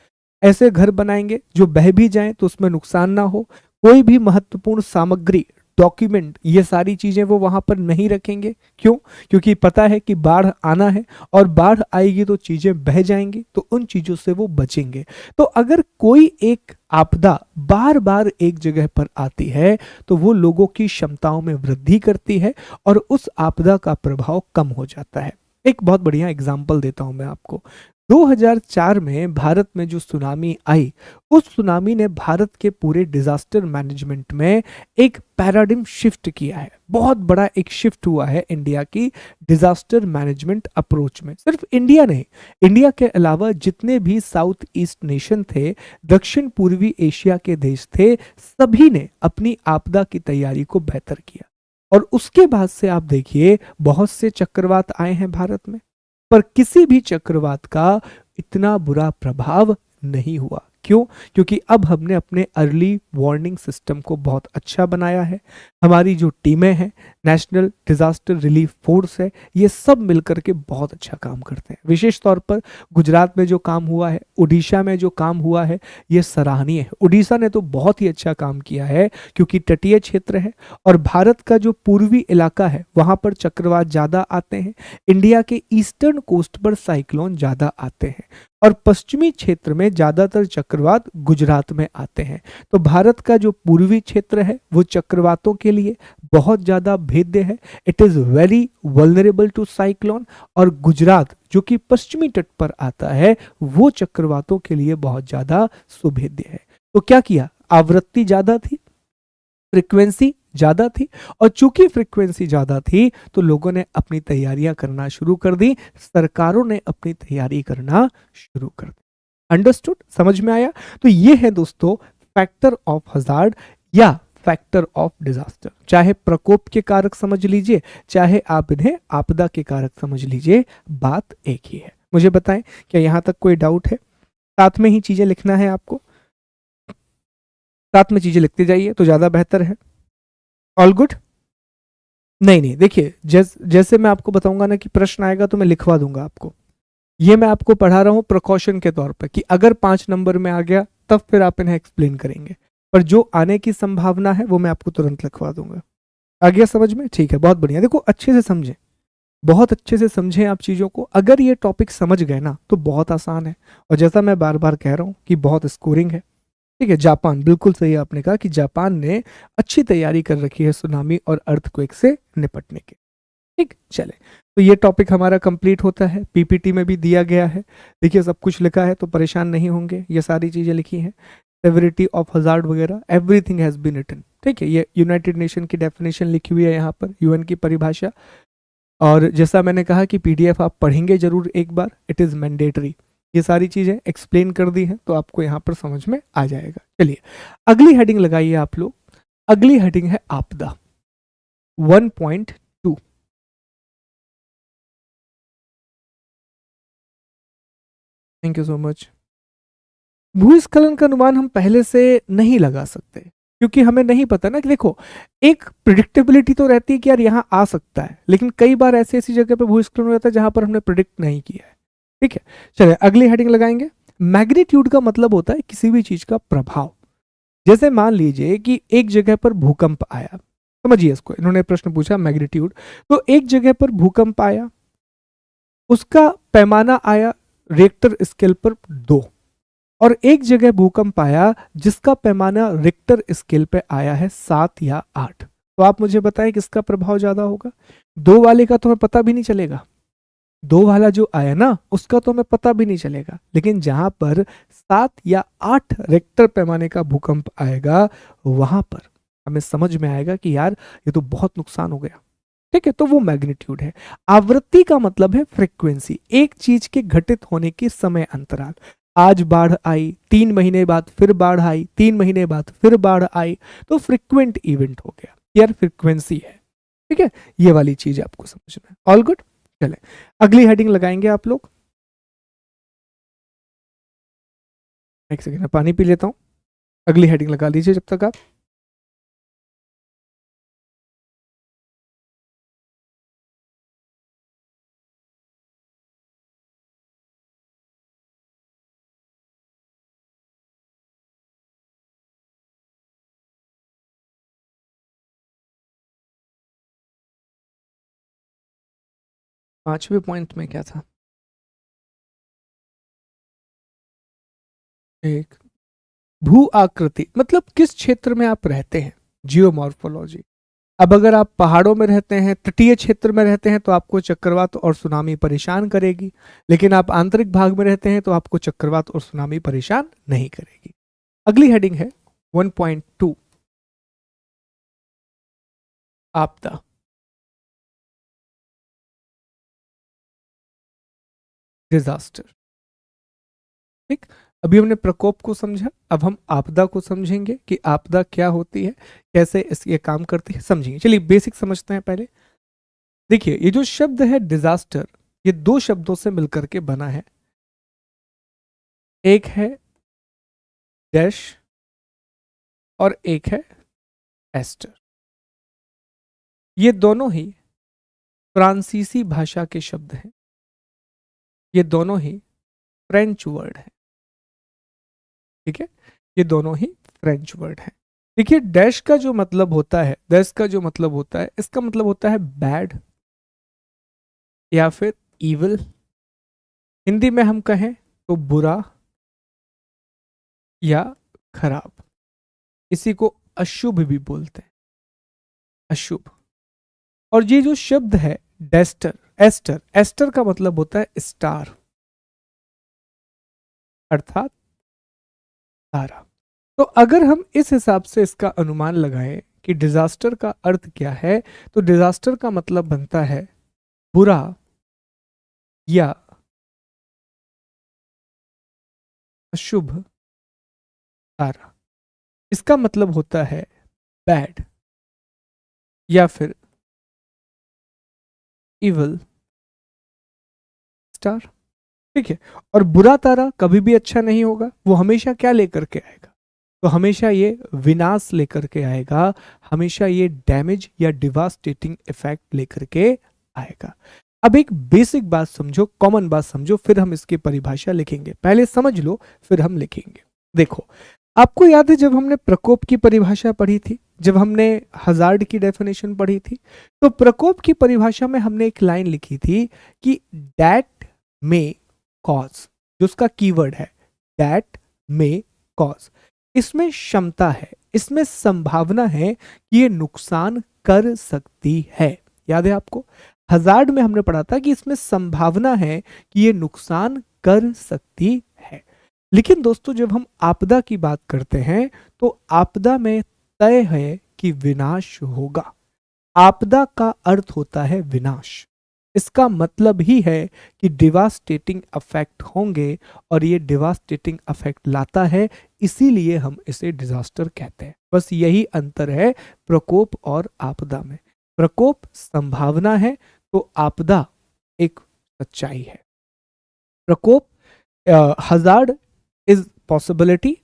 ऐसे घर बनाएंगे जो बह भी जाएं तो उसमें नुकसान ना हो, कोई भी महत्वपूर्ण सामग्री, डॉक्यूमेंट, ये सारी चीजें वो वहां पर नहीं रखेंगे। क्यों, क्योंकि पता है कि बाढ़ आना है और बाढ़ आएगी तो चीजें बह जाएंगी, तो उन चीजों से वो बचेंगे। तो अगर कोई एक आपदा बार बार एक जगह पर आती है तो वो लोगों की क्षमताओं में वृद्धि करती है और उस आपदा का प्रभाव कम हो जाता है। एक बहुत बढ़िया एग्जाम्पल देता हूं मैं आपको। 2004 में भारत में जो सुनामी आई, उस सुनामी ने भारत के पूरे डिजास्टर मैनेजमेंट में एक पैराडिम शिफ्ट किया है, बहुत बड़ा एक शिफ्ट हुआ है इंडिया की डिजास्टर मैनेजमेंट अप्रोच में। सिर्फ इंडिया नहीं, इंडिया के अलावा जितने भी साउथ ईस्ट नेशन थे, दक्षिण पूर्वी एशिया के देश थे, सभी ने अपनी आपदा की तैयारी को बेहतर किया। और उसके बाद से आप देखिए बहुत से चक्रवात आए हैं भारत में, पर किसी भी चक्रवात का इतना बुरा प्रभाव नहीं हुआ। क्यों, क्योंकि अब हमने अपने अर्ली वार्निंग सिस्टम को बहुत अच्छा बनाया है। हमारी जो टीमें हैं, नेशनल डिजास्टर रिलीफ फोर्स है, ये सब मिलकर के बहुत अच्छा काम करते हैं। विशेष तौर पर गुजरात में जो काम हुआ है, उड़ीसा में जो काम हुआ है, ये सराहनीय है। उड़ीसा ने तो बहुत ही अच्छा काम किया है क्योंकि तटीय क्षेत्र है और भारत का जो पूर्वी इलाका है वहां पर चक्रवात ज्यादा आते हैं, इंडिया के ईस्टर्न कोस्ट पर साइक्लोन ज्यादा आते हैं और पश्चिमी क्षेत्र में ज्यादातर चक्रवात गुजरात में आते हैं। तो भारत का जो पूर्वी क्षेत्र है वो चक्रवातों के लिए बहुत ज्यादा भेद्य है, it is very vulnerable to cyclone. और गुजरात जो कि पश्चिमी तट पर आता है वो चक्रवातों के लिए बहुत ज्यादा सुभेद्य है। तो क्या किया, आवृत्ति ज्यादा थी, फ्रीक्वेंसी ज्यादा थी, और चूंकि फ्रीक्वेंसी ज्यादा थी तो लोगों ने अपनी तैयारियां करना शुरू कर दी, सरकारों ने अपनी तैयारी करना शुरू कर दी। अंडरस्टूड, समझ में आया? तो ये है दोस्तों फैक्टर ऑफ हजार्ड या फैक्टर ऑफ डिजास्टर। चाहे प्रकोप के कारक समझ लीजिए, चाहे आप इन्हें आपदा के कारक समझ लीजिए, बात एक ही है। मुझे बताएं, क्या यहां तक कोई डाउट है? साथ में ही चीजें लिखना है आपको, साथ में चीजें लिखते जाइए तो ज्यादा बेहतर है। All good? नहीं नहीं, देखिए जैसे मैं आपको बताऊंगा ना कि प्रश्न आएगा तो मैं लिखवा दूंगा आपको। ये मैं आपको पढ़ा रहा हूं प्रिकॉशन के तौर पे कि अगर 5 नंबर में आ गया तब फिर आप इन्हें एक्सप्लेन करेंगे, पर जो आने की संभावना है वो मैं आपको तुरंत लिखवा दूंगा। आ गया समझ में? ठीक है, बहुत बढ़िया। देखो अच्छे से समझें, बहुत अच्छे से समझें आप चीजों को। अगर ये टॉपिक समझ गए ना तो बहुत आसान है, और जैसा मैं बार बार कह रहा हूं कि बहुत स्कोरिंग है। ठीक है, जापान, बिल्कुल सही आपने कहा कि जापान ने अच्छी तैयारी कर रखी है सुनामी और अर्थक्वेक से निपटने की। ठीक, चले, तो ये टॉपिक हमारा कंप्लीट होता है, पीपीटी में भी दिया गया है। देखिए सब कुछ लिखा है तो परेशान नहीं होंगे, ये सारी चीजें लिखी हैं, सेवरिटी ऑफ हजार्ड वगैरह, एवरीथिंग हैज बीन रिटन। ठीक है, ये यूनाइटेड नेशन की डेफिनेशन लिखी हुई है यहाँ पर, यूएन की परिभाषा। और जैसा मैंने कहा कि पीडीएफ आप पढ़ेंगे जरूर एक बार, इट इज मैंडेटरी। ये सारी चीजें एक्सप्लेन कर दी हैं तो आपको यहाँ पर समझ में आ जाएगा। चलिए अगली हेडिंग लगाइए आप लोग। अगली हेडिंग है आपदा 1.2। Thank you so much. भूस्खलन का अनुमान हम पहले से नहीं लगा सकते, क्योंकि हमें नहीं पता ना कि देखो, एक प्रिडिक्टेबिलिटी तो रहती है कि यार यहाँ आ सकता है, लेकिन कई बार ऐसी ऐसी जगह पे भूस्खलन हो जाता है जहां पर हमने प्रिडिक्ट नहीं किया है। ठीक है, चलिए अगली हेडिंग लगाएंगे। मैग्नीट्यूड का मतलब होता है किसी भी चीज का प्रभाव। जैसे मान लीजिए कि एक जगह पर भूकंप आया, समझिए इसको, इन्होंने प्रश्न पूछा मैग्नीट्यूड, तो एक जगह पर भूकंप आया, उसका पैमाना आया रिक्टर स्केल पर 2, और एक जगह भूकंप आया जिसका पैमाना रिक्टर स्केल पे आया है 7 या 8। तो आप मुझे बताएं किसका प्रभाव ज्यादा होगा? 2 वाले का तो हमें पता भी नहीं चलेगा, 2 वाला जो आया ना उसका तो हमें पता भी नहीं चलेगा, लेकिन जहां पर 7 या 8 रिक्टर पैमाने का भूकंप आएगा वहां पर हमें समझ में आएगा कि यार ये तो बहुत नुकसान हो गया। ठीक है, तो वो मैग्नीट्यूड है। आवृत्ति का मतलब है फ्रीक्वेंसी, एक चीज के घटित होने की समय अंतराल। आज बाढ़ आई, 3 महीने बाद फिर बाढ़ आई, 3 महीने बाद फिर बाढ़ आई, तो फ्रिक्वेंट इवेंट हो गया, यार फ्रिक्वेंसी है। ठीक है, ये वाली चीज आपको समझना है। ऑल गुड, चले अगली हेडिंग लगाएंगे आप लोग। एक सेकेंड मैं पानी पी लेता हूं, अगली हेडिंग लगा लीजिए जब तक आप। पांचवें पॉइंट में क्या था? एक, भू आकृति मतलब किस क्षेत्र में आप रहते हैं, जियोमॉर्फोलॉजी। अब अगर आप पहाड़ों में रहते हैं, तटीय क्षेत्र में रहते हैं तो आपको चक्रवात और सुनामी परेशान करेगी, लेकिन आप आंतरिक भाग में रहते हैं तो आपको चक्रवात और सुनामी परेशान नहीं करेगी। अगली हेडिंग है 1.2 आपदा। डिजास्टर। ठीक, अभी हमने प्रकोप को समझा, अब हम आपदा को समझेंगे कि आपदा क्या होती है, कैसे ये काम करती है, समझेंगे। चलिए बेसिक समझते हैं पहले। देखिए ये जो शब्द है डिजास्टर, ये 2 शब्दों से मिलकर के बना है, एक है डैश और एक है एस्टर। ये दोनों ही फ्रांसीसी भाषा के शब्द हैं, ये दोनों ही फ्रेंच वर्ड हैं। ठीक है, ये दोनों ही फ्रेंच वर्ड हैं। देखिए डैश का जो मतलब होता है, डैश का जो मतलब होता है, इसका मतलब होता है बैड या फिर इविल। हिंदी में हम कहें तो बुरा या खराब, इसी को अशुभ भी बोलते हैं, अशुभ। और ये जो शब्द है डेस्टर, एस्टर, एस्टर का मतलब होता है स्टार, अर्थात तारा। तो अगर हम इस हिसाब से इसका अनुमान लगाएं कि डिजास्टर का अर्थ क्या है, तो डिजास्टर का मतलब बनता है बुरा या अशुभ तारा। इसका मतलब होता है बैड या फिर इवल स्टार। ठीक है। और बुरा तारा कभी भी अच्छा नहीं होगा, वो हमेशा क्या लेकर के आएगा, तो हमेशा ये विनाश लेकर के आएगा, हमेशा ये डैमेज या डिवास्टेटिंग इफेक्ट लेकर के आएगा। अब एक बेसिक बात समझो, कॉमन बात समझो, फिर हम इसकी परिभाषा लिखेंगे। पहले समझ लो फिर हम लिखेंगे। देखो, आपको याद है जब हमने प्रकोप की परिभाषा पढ़ी थी, जब हमने हजार्ड की डेफिनेशन पढ़ी थी, तो प्रकोप की परिभाषा में हमने एक लाइन लिखी थी कि दैट मे कॉज, जो उसका कीवर्ड है दैट मे कॉज, इसमें क्षमता है, इसमें संभावना है कि ये नुकसान कर सकती है। याद है आपको, हजार्ड में हमने पढ़ा था कि इसमें संभावना है कि ये नुकसान कर सकती है। लेकिन दोस्तों जब हम आपदा की बात करते हैं तो आपदा में तय है कि विनाश होगा। आपदा का अर्थ होता है विनाश। इसका मतलब ही है कि डिवास्टेटिंग अफेक्ट होंगे और ये डिवास्टेटिंग अफेक्ट लाता है, इसीलिए हम इसे डिजास्टर कहते हैं। बस यही अंतर है प्रकोप और आपदा में। प्रकोप संभावना है तो आपदा एक सच्चाई है। प्रकोप hazard is possibility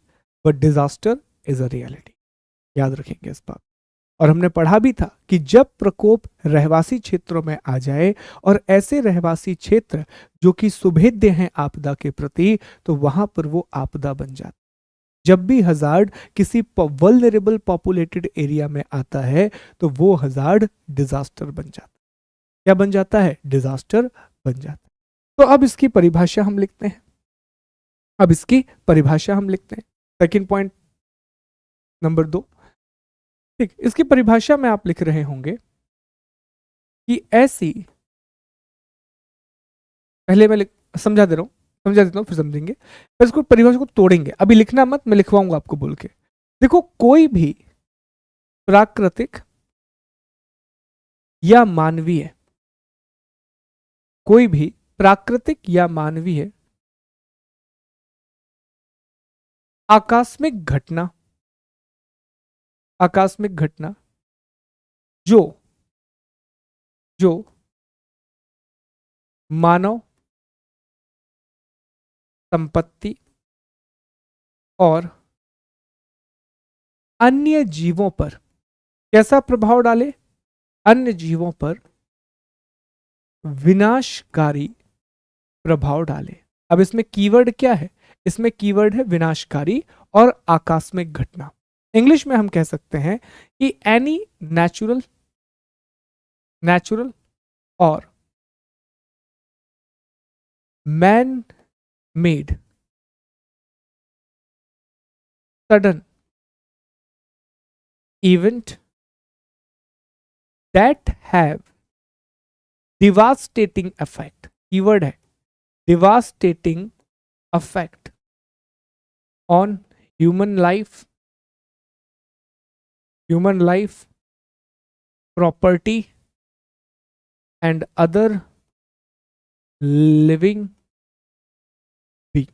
but disaster is a reality. याद रखेंगे इस बात। और हमने पढ़ा भी था कि जब प्रकोप रहवासी क्षेत्रों में आ जाए और ऐसे रहवासी क्षेत्र जो कि सुभेद्य हैं आपदा के प्रति, तो वहां पर वो आपदा बन जाता। जब भी हजार्ड किसी वल्नरेबल पॉपुलेटेड एरिया में आता है तो वो हजार्ड डिजास्टर बन जाता। क्या बन जाता है? डिजास्टर बन जाता है। तो अब इसकी परिभाषा हम लिखते हैं। अब इसकी परिभाषा हम लिखते हैं। Second point number 2। ठीक, इसकी परिभाषा में आप लिख रहे होंगे कि ऐसी, पहले मैं समझा दे रहा हूं, समझा देता हूं फिर समझेंगे। पर इसको परिभाषा को तोड़ेंगे, अभी लिखना मत, मैं लिखवाऊंगा आपको बोल के। देखो, कोई भी प्राकृतिक या मानवीय, कोई भी प्राकृतिक या मानवीय आकस्मिक घटना, आकस्मिक घटना जो जो मानव संपत्ति और अन्य जीवों पर कैसा प्रभाव डाले? अन्य जीवों पर विनाशकारी प्रभाव डाले। अब इसमें कीवर्ड क्या है? इसमें कीवर्ड है विनाशकारी और आकस्मिक घटना। इंग्लिश में हम कह सकते हैं कि एनी नेचुरल और man made sudden event that have devastating effect, keyword है devastating effect on human life, property and other living be.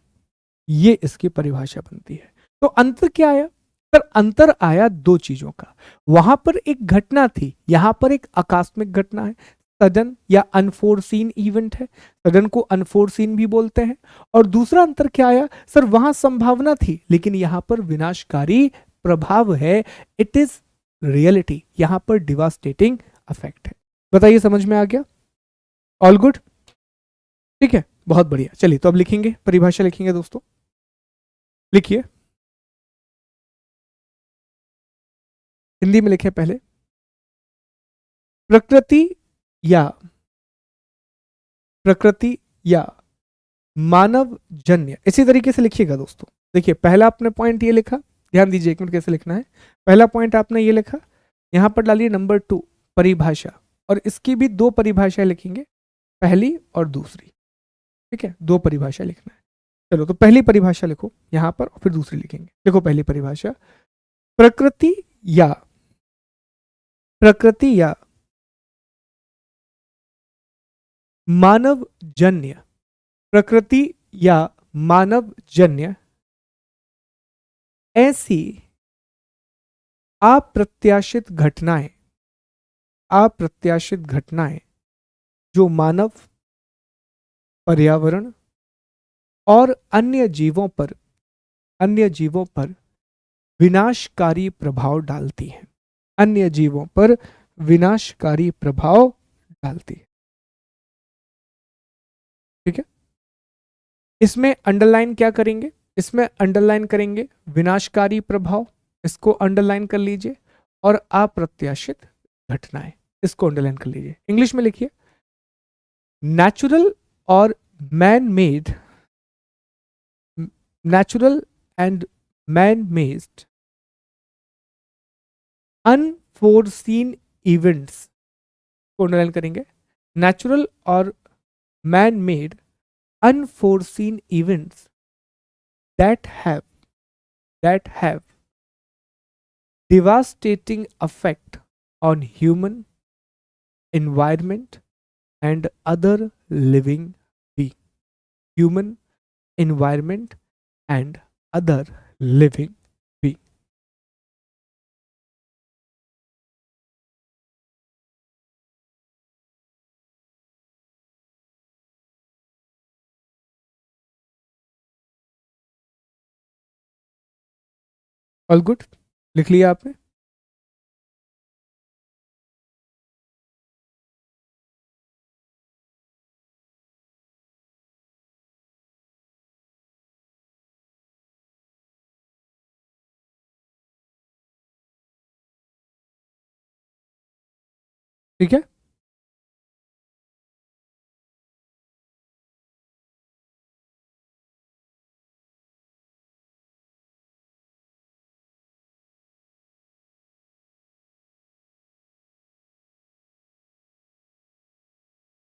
ये इसकी परिभाषा बनती है। तो अंतर क्या आया? पर अंतर आया दो चीजों का। वहां पर एक घटना थी, यहां पर एक आकस्मिक घटना है, सडन या अनफोर्सीन इवेंट है। सडन को अनफोर्सीन भी बोलते हैं। और दूसरा अंतर क्या आया? सर, वहां संभावना थी लेकिन यहां पर विनाशकारी प्रभाव है। इट इज रियलिटी, यहां पर डिवास्टेटिंग इफेक्ट है। बताइए, समझ में आ गया? All good? ठीक है, बहुत बढ़िया। चलिए तो अब लिखेंगे, परिभाषा लिखेंगे दोस्तों। लिखिए, हिंदी में लिखे पहले। प्रकृति या मानव जन्य, इसी तरीके से लिखिएगा दोस्तों। देखिए, पहला आपने पॉइंट ये लिखा, ध्यान दीजिए एक मिनट कैसे लिखना है। पहला पॉइंट आपने ये लिखा, यहां पर डालिए नंबर 2 परिभाषा, और इसकी भी दो परिभाषाएं लिखेंगे, पहली और दूसरी। ठीक है, दो परिभाषा लिखना है। चलो तो पहली परिभाषा लिखो यहां पर और फिर दूसरी लिखेंगे। देखो पहली परिभाषा, प्रकृति या प्रकृति या मानवजन्य, प्रकृति या मानवजन्य ऐसी अप्रत्याशित घटनाएं, अप्रत्याशित घटनाएं जो मानव, पर्यावरण और अन्य जीवों पर विनाशकारी प्रभाव डालती हैं, अन्य जीवों पर विनाशकारी प्रभाव डालती है। ठीक है, इसमें अंडरलाइन क्या करेंगे, इसमें अंडरलाइन करेंगे विनाशकारी प्रभाव, इसको अंडरलाइन कर लीजिए, और अप्रत्याशित घटनाएं, इसको अंडरलाइन कर लीजिए। इंग्लिश में लिखिए, नेचुरल और man made, natural and man made unforeseen events को अंडरलाइन करेंगे, नेचुरल और man made unforeseen events that have devastating effect on human, environment and other living being, human, environment and other living being। All good, लिख लिया आपने? ठीक है,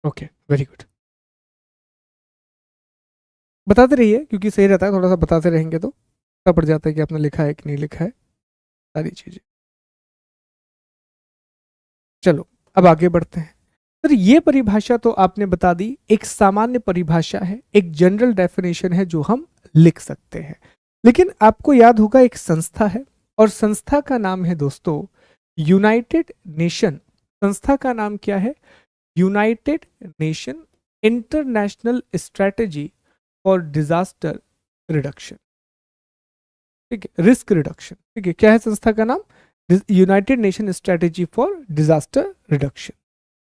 okay, very good. बताते रहिए क्योंकि सही रहता है, थोड़ा सा बताते रहेंगे तो पता पड़ जाता है कि आपने लिखा है कि नहीं लिखा है सारी चीजें। चलो अब आगे बढ़ते हैं। सर ये परिभाषा तो आपने बता दी, एक सामान्य परिभाषा है, एक जनरल डेफिनेशन है जो हम लिख सकते हैं, लेकिन आपको याद होगा एक संस्था है, और संस्था का नाम है दोस्तों यूनाइटेड नेशन। संस्था का नाम क्या है? United nation international strategy for disaster reduction. ठीक है, रिस्क रिडक्शन। ठीक है, क्या है संस्था का नाम? United nation strategy for disaster reduction.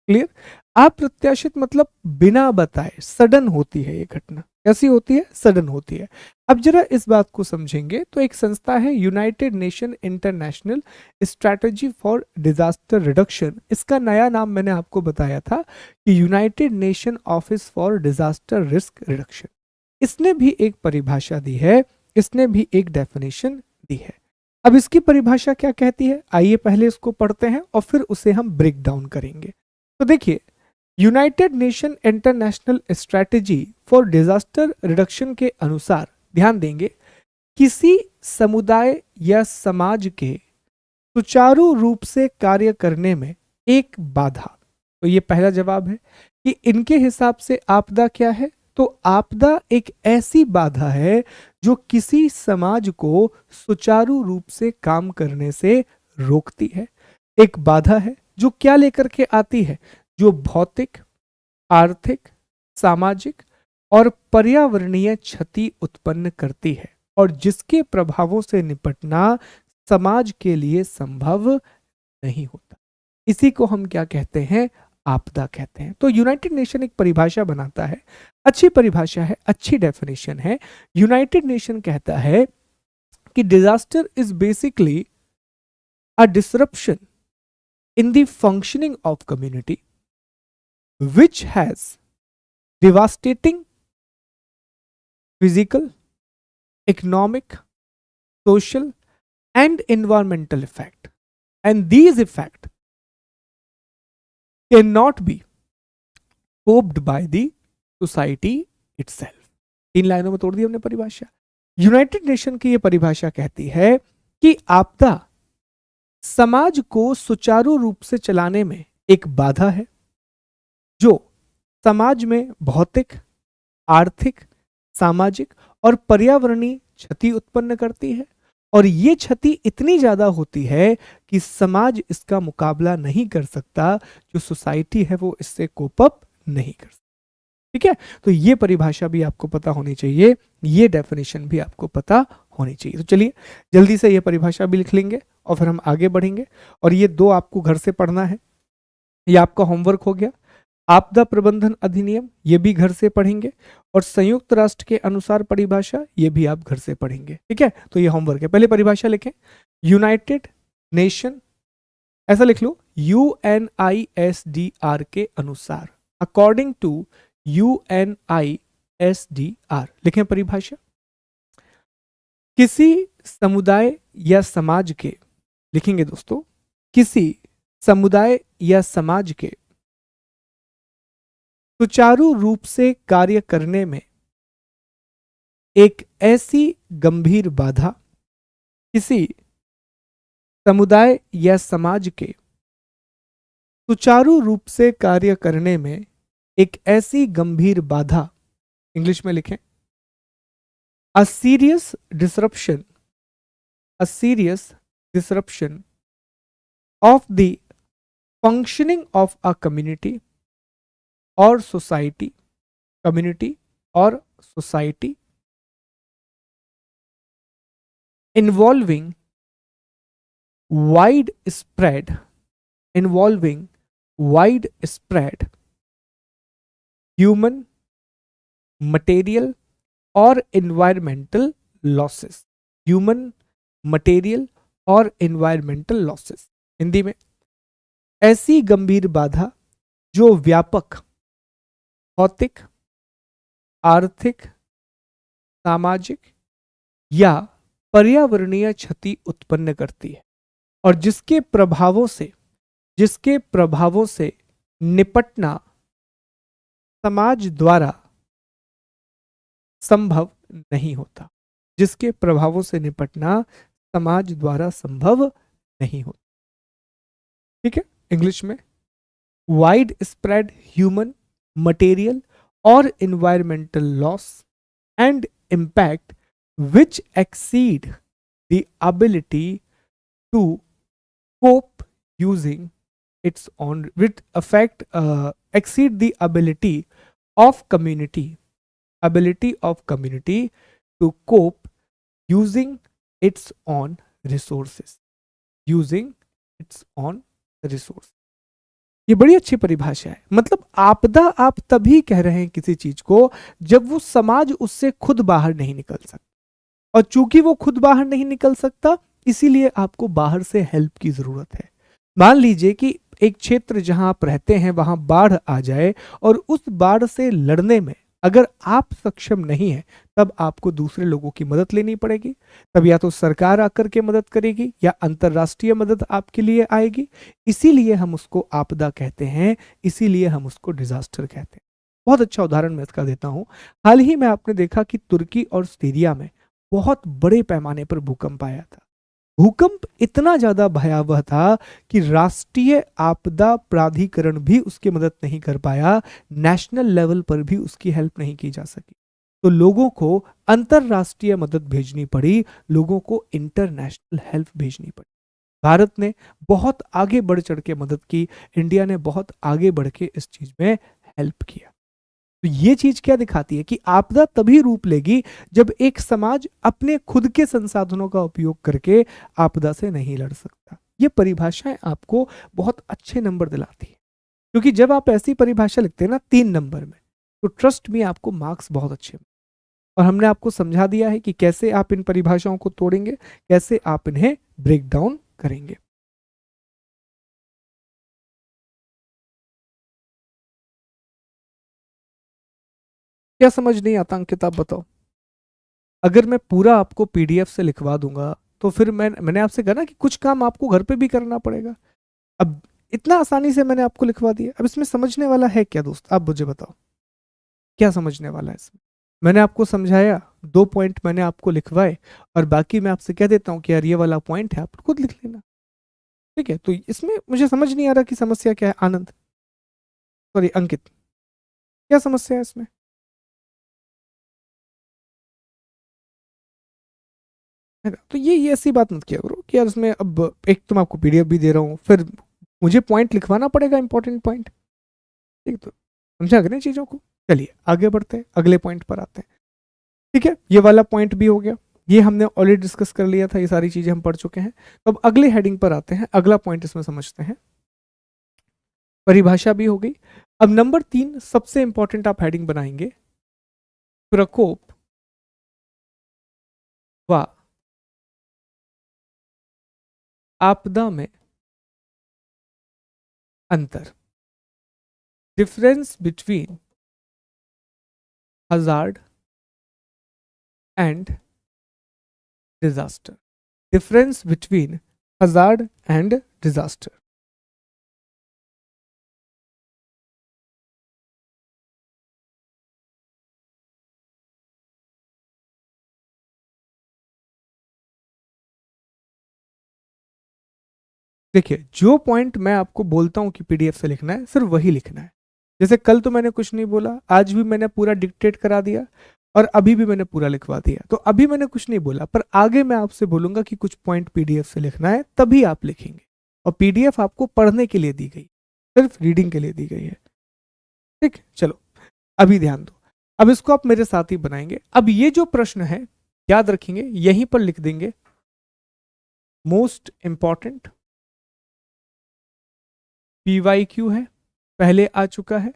Clear? अप्रत्याशित मतलब बिना बताए, सडन होती है ये घटना। कैसी होती है? सडन होती है। अब जरा इस बात को समझेंगे तो एक संस्था है United nation international strategy for disaster reduction. इसका नया नाम मैंने आपको बताया था कि United nation office for disaster risk reduction. इसने भी एक परिभाषा दी है, इसने भी एक डेफिनेशन दी है। अब इसकी परिभाषा क्या कहती है, आइए पहले इसको पढ़ते हैं और फिर उसे हम ब्रेक डाउन करेंगे। तो देखिए, United nation international strategy for disaster reduction के अनुसार, ध्यान देंगे, किसी समुदाय या समाज के सुचारू रूप से कार्य करने में एक बाधा। तो ये पहला जवाब है कि इनके हिसाब से आपदा क्या है? तो आपदा एक ऐसी बाधा है जो किसी समाज को सुचारू रूप से काम करने से रोकती है। एक बाधा है जो क्या लेकर के आती है? जो भौतिक, आर्थिक, सामाजिक और पर्यावरणीय क्षति उत्पन्न करती है और जिसके प्रभावों से निपटना समाज के लिए संभव नहीं होता। इसी को हम क्या कहते हैं? आपदा कहते हैं। तो यूनाइटेड नेशन एक परिभाषा बनाता है, अच्छी परिभाषा है, अच्छी डेफिनेशन है। यूनाइटेड नेशन कहता है कि disaster is basically a disruption in the functioning of community which has devastating physical, economic, social and environmental effect, and these effects cannot be coped by the society itself। 3 लाइनों में तोड़ दी हमने परिभाषा। United nation की यह परिभाषा कहती है कि आपदा समाज को सुचारू रूप से चलाने में एक बाधा है जो समाज में भौतिक, आर्थिक, सामाजिक और पर्यावरणीय क्षति उत्पन्न करती है, और ये क्षति इतनी ज्यादा होती है कि समाज इसका मुकाबला नहीं कर सकता, जो सोसाइटी है वो इससे कोप अप नहीं कर सकता। ठीक है, तो ये परिभाषा भी आपको पता होनी चाहिए, ये डेफिनेशन भी आपको पता होनी चाहिए। तो चलिए जल्दी से ये परिभाषा भी लिख लेंगे और फिर हम आगे बढ़ेंगे। और ये 2 आपको घर से पढ़ना है, ये आपका होमवर्क हो गया। आपदा प्रबंधन अधिनियम ये भी घर से पढ़ेंगे, और संयुक्त राष्ट्र के अनुसार परिभाषा ये भी आप घर से पढ़ेंगे। ठीक है, तो ये होमवर्क है। पहले परिभाषा लिखें, यूनाइटेड नेशन, ऐसा लिख लो, UNISDR के अनुसार, अकॉर्डिंग टू UNISDR। लिखें परिभाषा, किसी समुदाय या समाज के, लिखेंगे दोस्तों, किसी समुदाय या समाज के सुचारू रूप से कार्य करने में एक ऐसी गंभीर बाधा, किसी समुदाय या समाज के सुचारू रूप से कार्य करने में एक ऐसी गंभीर बाधा, इंग्लिश में लिखें, a serious disruption of the functioning of a community or society, involving widespread human, material और environmental losses, हिंदी में, ऐसी गंभीर बाधा जो व्यापक भौतिक, आर्थिक, सामाजिक या पर्यावरणीय क्षति उत्पन्न करती है, और जिसके प्रभावों से निपटना समाज द्वारा संभव नहीं होता, जिसके प्रभावों से निपटना समाज द्वारा संभव नहीं होता। ठीक है, इंग्लिश में, वाइड स्प्रेड ह्यूमन, मटेरियल और environmental loss and impact which exceed the ability to cope using its own, which affect exceed the ability of community to cope using its own resources, ये बड़ी अच्छी परिभाषा है। मतलब आपदा आप तभी कह रहे हैं किसी चीज को जब वो समाज उससे खुद बाहर नहीं निकल सकता, और चूंकि वो खुद बाहर नहीं निकल सकता इसीलिए आपको बाहर से हेल्प की जरूरत है। मान लीजिए कि एक क्षेत्र जहां आप रहते हैं वहां बाढ़ आ जाए, और उस बाढ़ से लड़ने में अगर आप सक्षम नहीं है तब आपको दूसरे लोगों की मदद लेनी पड़ेगी। तब या तो सरकार आकर के मदद करेगी या अंतर्राष्ट्रीय मदद आपके लिए आएगी। इसीलिए हम उसको आपदा कहते हैं, इसीलिए हम उसको डिजास्टर कहते हैं। बहुत अच्छा उदाहरण मैं इसका देता हूं। हाल ही में आपने देखा कि तुर्की और सीरिया में बहुत बड़े पैमाने पर भूकंप आया था। भूकंप इतना ज्यादा भयावह था कि राष्ट्रीय आपदा प्राधिकरण भी उसकी मदद नहीं कर पाया, नेशनल लेवल पर भी उसकी हेल्प नहीं की जा सकी। तो लोगों को अंतरराष्ट्रीय मदद भेजनी पड़ी, लोगों को इंटरनेशनल हेल्प भेजनी पड़ी। भारत ने बहुत आगे बढ़ चढ़ के मदद की, इंडिया ने बहुत आगे बढ़ के इस चीज में हेल्प किया। तो ये चीज क्या दिखाती है कि आपदा तभी रूप लेगी जब एक समाज अपने खुद के संसाधनों का उपयोग करके आपदा से नहीं लड़ सकता। ये परिभाषाएं आपको बहुत अच्छे नंबर दिलाती है, क्योंकि जब आप ऐसी परिभाषा लिखते हैं ना 3 नंबर में, तो ट्रस्ट में आपको मार्क्स बहुत अच्छे मिले। और हमने आपको समझा दिया है कि कैसे आप इन परिभाषाओं को तोड़ेंगे, कैसे आप इन्हें ब्रेक डाउन करेंगे। क्या समझ नहीं आता अंकित, आप बताओ। अगर मैं पूरा आपको पीडीएफ से लिखवा दूंगा तो फिर मैंने आपसे कहा ना कि कुछ काम आपको घर पे भी करना पड़ेगा। अब इतना आसानी से मैंने आपको लिखवा दिया, अब इसमें समझने वाला है क्या दोस्त, आप मुझे बताओ क्या समझने वाला है इसमें। मैंने आपको समझाया, 2 पॉइंट मैंने आपको लिखवाए, और बाकी मैं आपसे कह देता हूँ कि यार ये वाला पॉइंट है, आप खुद लिख लेना। ठीक है, तो इसमें मुझे समझ नहीं आ रहा कि समस्या क्या है। आनंद, सॉरी अंकित, क्या समस्या है इसमें? है ना? तो ये ऐसी बात मत किया करो कि यार उसमें अब एक तो मैं आपको पीडीएफ भी दे रहा हूँ, फिर मुझे पॉइंट लिखवाना पड़ेगा, इंपॉर्टेंट पॉइंट। ठीक, तो समझा करें चीजों को। चलिए आगे बढ़ते हैं, अगले पॉइंट पर आते हैं। ठीक है, ये वाला पॉइंट भी हो गया, ये हमने ऑलरेडी डिस्कस कर लिया था, ये सारी चीजें हम पढ़ चुके हैं। तो अब अगले हेडिंग पर आते हैं, अगला पॉइंट इसमें समझते हैं। परिभाषा भी हो गई। अब नंबर 3 सबसे इंपॉर्टेंट आप हेडिंग बनाएंगे, प्रकोप व आपदा में अंतर, difference between hazard and disaster, difference between hazard and disaster. देखिए, जो पॉइंट मैं आपको बोलता हूं कि पीडीएफ से लिखना है, सिर्फ वही लिखना है। जैसे कल तो मैंने कुछ नहीं बोला, आज भी मैंने पूरा डिक्टेट करा दिया, और अभी भी मैंने पूरा लिखवा दिया, तो अभी मैंने कुछ नहीं बोला, पर आगे मैं आपसे बोलूंगा कि कुछ पॉइंट पीडीएफ से लिखना है, तभी आप लिखेंगे। और पीडीएफ आपको पढ़ने के लिए दी गई, सिर्फ रीडिंग के लिए दी गई है। ठीक, चलो अभी ध्यान दो। अब इसको आप मेरे साथ ही बनाएंगे। अब ये जो प्रश्न है, याद रखेंगे, यहीं पर लिख देंगे मोस्ट इंपॉर्टेंट पीवाईक्यू है, पहले आ चुका है,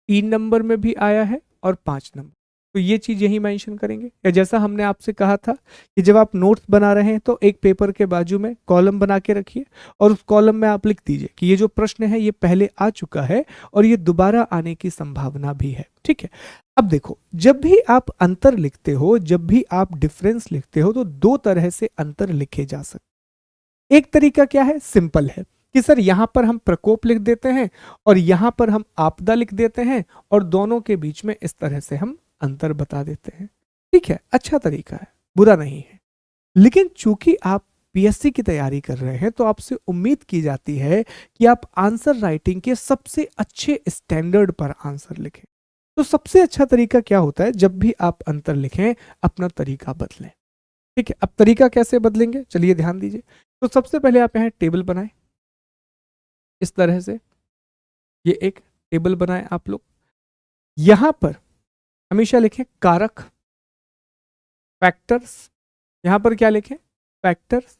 3 नंबर में भी आया है, और 5 नंबर, तो ये चीज यही मेंशन करेंगे। या जैसा हमने आपसे कहा था कि जब आप नोट्स बना रहे हैं तो एक पेपर के बाजू में कॉलम बना के रखिए, और उस कॉलम में आप लिख दीजिए कि ये जो प्रश्न है ये पहले आ चुका है, और ये दोबारा आने की संभावना भी है। ठीक है, अब देखो, जब भी आप अंतर लिखते हो, जब भी आप डिफरेंस लिखते हो, तो 2 तरह से अंतर लिखे जा सकते। एक तरीका क्या है, सिंपल है, कि सर यहां पर हम प्रकोप लिख देते हैं, और यहां पर हम आपदा लिख देते हैं, और दोनों के बीच में इस तरह से हम अंतर बता देते हैं। ठीक है, अच्छा तरीका है, बुरा नहीं है। लेकिन चूंकि आप पीएससी की तैयारी कर रहे हैं, तो आपसे उम्मीद की जाती है कि आप आंसर राइटिंग के सबसे अच्छे स्टैंडर्ड पर आंसर लिखें। तो सबसे अच्छा तरीका क्या होता है, जब भी आप अंतर लिखें, अपना तरीका बदलें। ठीक है, अब तरीका कैसे बदलेंगे, चलिए ध्यान दीजिए। तो सबसे पहले आप यहाँ टेबल बनाएं, इस तरह से, ये एक टेबल बनाएं आप लोग। यहां पर हमेशा लिखें कारक, फैक्टर्स। यहां पर क्या लिखें, फैक्टर्स।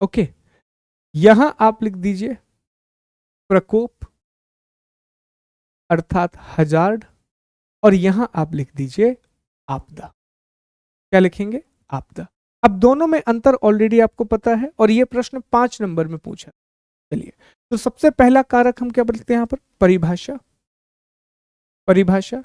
ओके, यहां आप लिख दीजिए प्रकोप, अर्थात हजार्ड, और यहां आप लिख दीजिए आपदा। क्या लिखेंगे, आपदा। अब दोनों में अंतर ऑलरेडी आपको पता है, और ये प्रश्न 5 नंबर में पूछा। चलिए, तो सबसे पहला कारक हम क्या लिखते हैं, यहां पर परिभाषा, परिभाषा।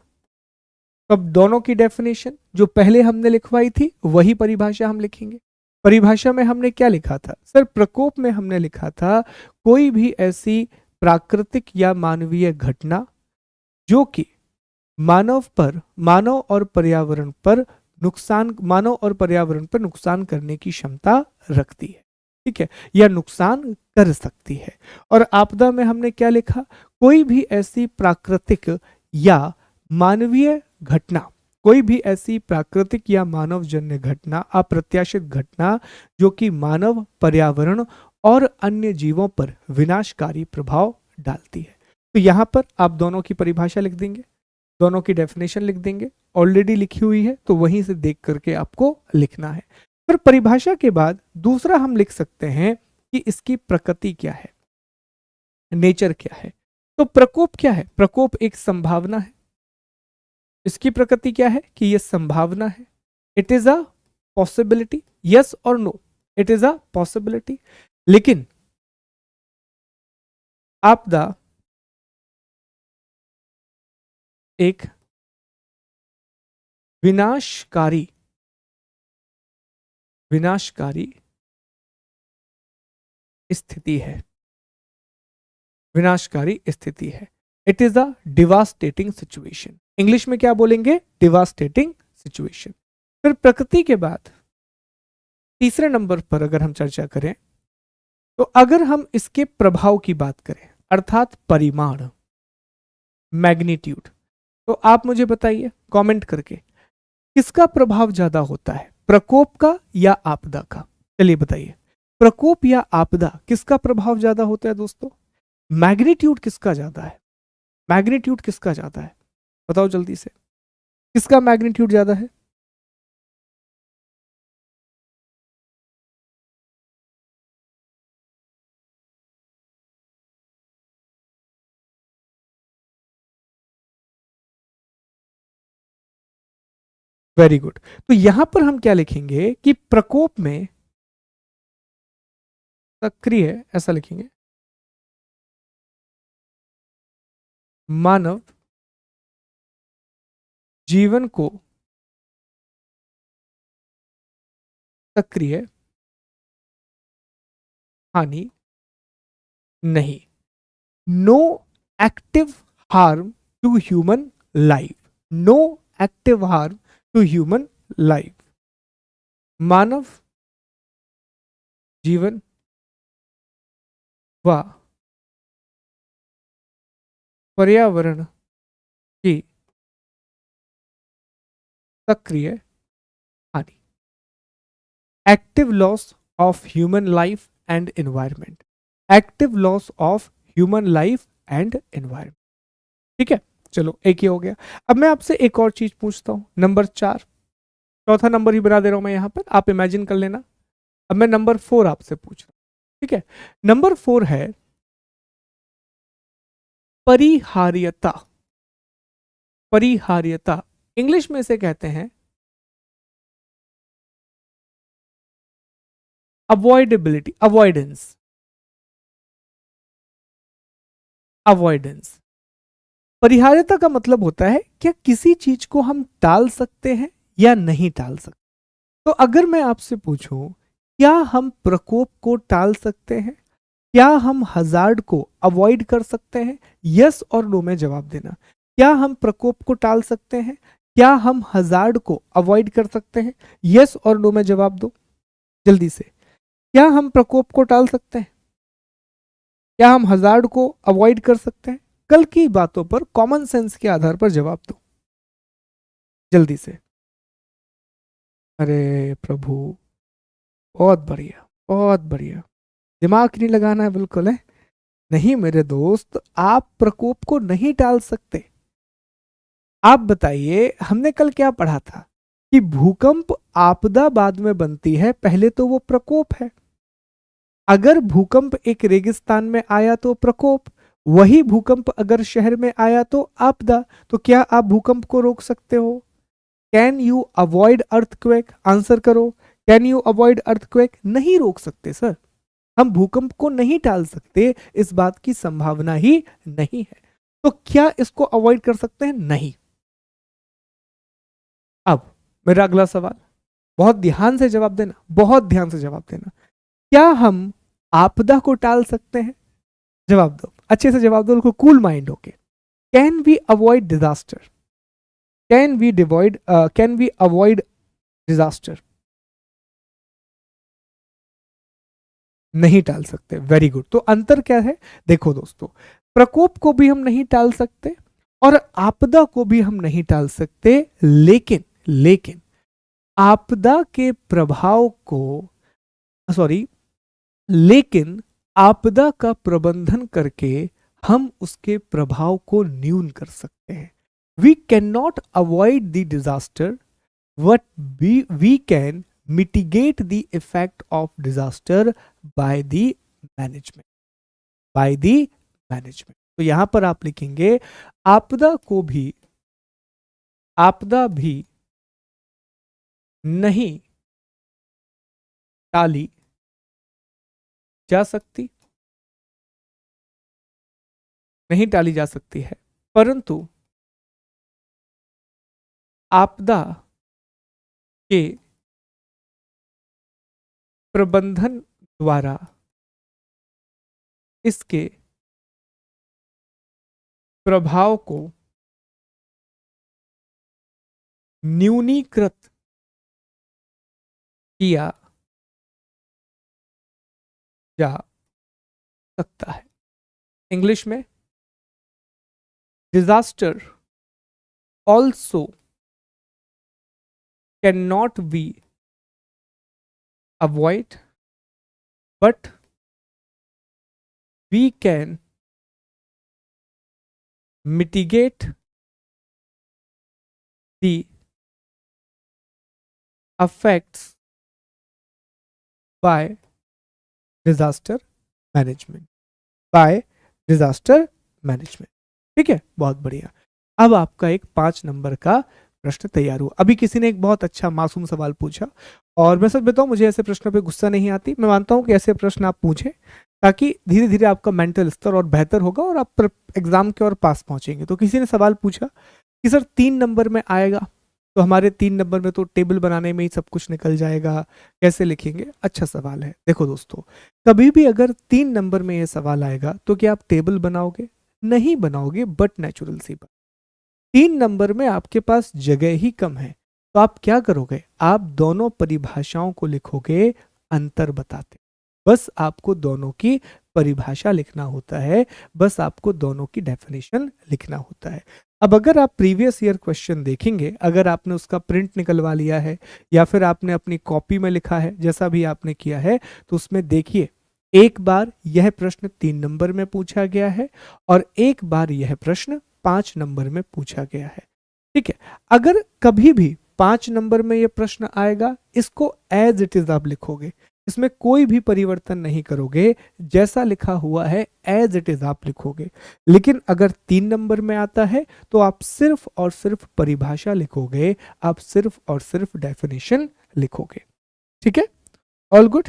अब दोनों की डेफिनेशन जो पहले हमने लिखवाई थी, वही परिभाषा हम लिखेंगे। परिभाषा में हमने क्या लिखा था, सर प्रकोप में हमने लिखा था कोई भी ऐसी प्राकृतिक या मानवीय घटना जो कि मानव पर, मानव और पर्यावरण पर नुकसान, मानव और पर्यावरण पर नुकसान करने की क्षमता रखती है। ठीक है, या नुकसान कर सकती है। और आपदा में हमने क्या लिखा, कोई भी ऐसी प्राकृतिक या मानवीय घटना, कोई भी ऐसी प्राकृतिक या मानवजन्य घटना, अप्रत्याशित घटना, जो कि मानव, पर्यावरण और अन्य जीवों पर विनाशकारी प्रभाव डालती है। तो यहां पर आप दोनों की परिभाषा लिख देंगे, दोनों की डेफिनेशन लिख देंगे, ऑलरेडी लिखी हुई है तो वहीं से देख करके आपको लिखना है। फिर परिभाषा के बाद दूसरा हम लिख सकते हैं कि इसकी प्रकृति क्या है, नेचर क्या है। तो प्रकोप क्या है, प्रकोप एक संभावना है। इसकी प्रकृति क्या है कि यह संभावना है, it is a possibility, yes और no, it is a possibility. लेकिन आपदा एक विनाशकारी, विनाशकारी स्थिति है, विनाशकारी स्थिति है। It is a devastating situation. English में क्या बोलेंगे? Devastating situation. फिर प्रकृति के बाद तीसरे नंबर पर अगर हम चर्चा करें तो अगर हम इसके प्रभाव की बात करें अर्थात परिमाण, मैग्नीट्यूड, तो आप मुझे बताइए कमेंट करके किसका प्रभाव ज्यादा होता है, प्रकोप का या आपदा का? चलिए बताइए, प्रकोप या आपदा किसका प्रभाव ज्यादा होता है दोस्तों? मैग्नीट्यूड किसका ज्यादा है? मैग्नीट्यूड किसका ज्यादा है? बताओ जल्दी से, किसका मैग्नीट्यूड ज्यादा है? Very good. तो यहां पर हम क्या लिखेंगे कि प्रकोप में सक्रिय, ऐसा लिखेंगे, मानव जीवन को सक्रिय हानि नहीं, no active harm to human life, no active harm to human life, मानव जीवन व पर्यावरण की सक्रिय हानि, active loss of human life and environment, active loss of human life and environment. ठीक है, चलो एक ही हो गया। अब मैं आपसे एक और चीज पूछता हूं, नंबर 4, चौथा नंबर ही बना दे रहा हूं मैं यहां पर, आप इमेजिन कर लेना। अब मैं नंबर 4 आपसे पूछ रहा हूं, ठीक है। नंबर 4 है परिहार्यता। परिहार्यता इंग्लिश में से कहते हैं अवॉइडेबिलिटी, अवॉइडेंस, अवॉइडेंस। परिहार्यता का मतलब होता है क्या किसी चीज को हम टाल सकते हैं या नहीं टाल सकते। तो अगर मैं आपसे पूछूं क्या हम प्रकोप को टाल सकते हैं, क्या हम हजार्ड को अवॉइड कर सकते हैं, यस और नो में जवाब देना। क्या हम प्रकोप को टाल सकते हैं, क्या हम हजार्ड को अवॉइड कर सकते हैं, यस और नो में जवाब दो जल्दी से। क्या हम प्रकोप को टाल सकते हैं, क्या हम हजार्ड को अवॉइड कर सकते हैं? कल की बातों पर कॉमन सेंस के आधार पर जवाब दो जल्दी से। अरे प्रभु, बहुत बढ़िया, बहुत बढ़िया। दिमाग नहीं लगाना है बिल्कुल है। नहीं मेरे दोस्त, आप प्रकोप को नहीं टाल सकते। आप बताइए, हमने कल क्या पढ़ा था कि भूकंप आपदा बाद में बनती है, पहले तो वो प्रकोप है। अगर भूकंप एक रेगिस्तान में आया तो प्रकोप, वही भूकंप अगर शहर में आया तो आपदा। तो क्या आप भूकंप को रोक सकते हो? Can you avoid earthquake? Answer करो, कैन यू अवॉइड अर्थक्वेक? नहीं रोक सकते सर, हम भूकंप को नहीं टाल सकते, इस बात की संभावना ही नहीं है। तो क्या इसको अवॉइड कर सकते हैं? नहीं। अब मेरा अगला सवाल, बहुत ध्यान से जवाब देना, बहुत ध्यान से जवाब देना। क्या हम आपदा को टाल सकते हैं? जवाब दो, अच्छे से जवाब दो, बिल्कुल कूल माइंड होके। Can we avoid disaster? Can we avoid disaster? नहीं टाल सकते, वेरी गुड। तो अंतर क्या है? देखो दोस्तों, प्रकोप को भी हम नहीं टाल सकते और आपदा को भी हम नहीं टाल सकते, लेकिन लेकिन आपदा के प्रभाव को, सॉरी, लेकिन आपदा का प्रबंधन करके हम उसके प्रभाव को न्यून कर सकते हैं। We can not avoid the disaster, what we can mitigate the effect of disaster by the management, by the management। तो यहां पर आप लिखेंगे आपदा को भी, आपदा भी नहीं टाली जा सकती, नहीं टाली जा सकती है, परंतु आपदा के प्रबंधन द्वारा इसके प्रभाव को न्यूनीकृत किया जा सकता है। इंग्लिश में, disaster also can not be avoid but we can mitigate the effects by disaster management, by disaster management. ठीक है, बहुत बढ़िया। अब आपका एक 5 नंबर का प्रश्न तैयार हुआ। अभी किसी ने एक बहुत अच्छा मासूम सवाल पूछा, और मैं सच बताऊं, मुझे ऐसे प्रश्नों पे गुस्सा नहीं आती। मैं मानता हूं कि ऐसे प्रश्न आप पूछें, ताकि धीरे धीरे आपका मेंटल स्तर और बेहतर होगा और आप एग्जाम के और पास पहुंचेंगे। तो किसी ने सवाल पूछा कि सर 3 नंबर में आएगा, तो हमारे 3 नंबर में तो टेबल बनाने में ही सब कुछ निकल जाएगा, कैसे लिखेंगे? अच्छा सवाल है। देखो दोस्तों, कभी भी अगर 3 नंबर में ये सवाल आएगा तो क्या आप टेबल बनाओगे? नहीं बनाओगे, बट नेचुरल सी बात, 3 नंबर में आपके पास जगह ही कम है। तो आप क्या करोगे? आप दोनों परिभाषाओं को लिखोगे अंतर बताते। बस आपको दोनों की परिभाषा लिखना होता है, बस आपको दोनों की डेफिनेशन लिखना होता है। अब अगर आप प्रीवियस ईयर क्वेश्चन देखेंगे, अगर आपने उसका प्रिंट निकलवा लिया है या फिर आपने अपनी कॉपी में लिखा है, जैसा भी आपने किया है, तो उसमें देखिए, एक बार यह प्रश्न 3 नंबर में पूछा गया है और एक बार यह प्रश्न 5 नंबर में पूछा गया है। ठीक है, अगर कभी भी 5 नंबर में यह प्रश्न आएगा, इसको एज इट इज आप लिखोगे, इसमें कोई भी परिवर्तन नहीं करोगे, जैसा लिखा हुआ है एज इट इज आप लिखोगे। लेकिन अगर 3 नंबर में आता है तो आप सिर्फ और सिर्फ परिभाषा लिखोगे, आप सिर्फ और सिर्फ डेफिनेशन लिखोगे। ठीक है, ऑल गुड?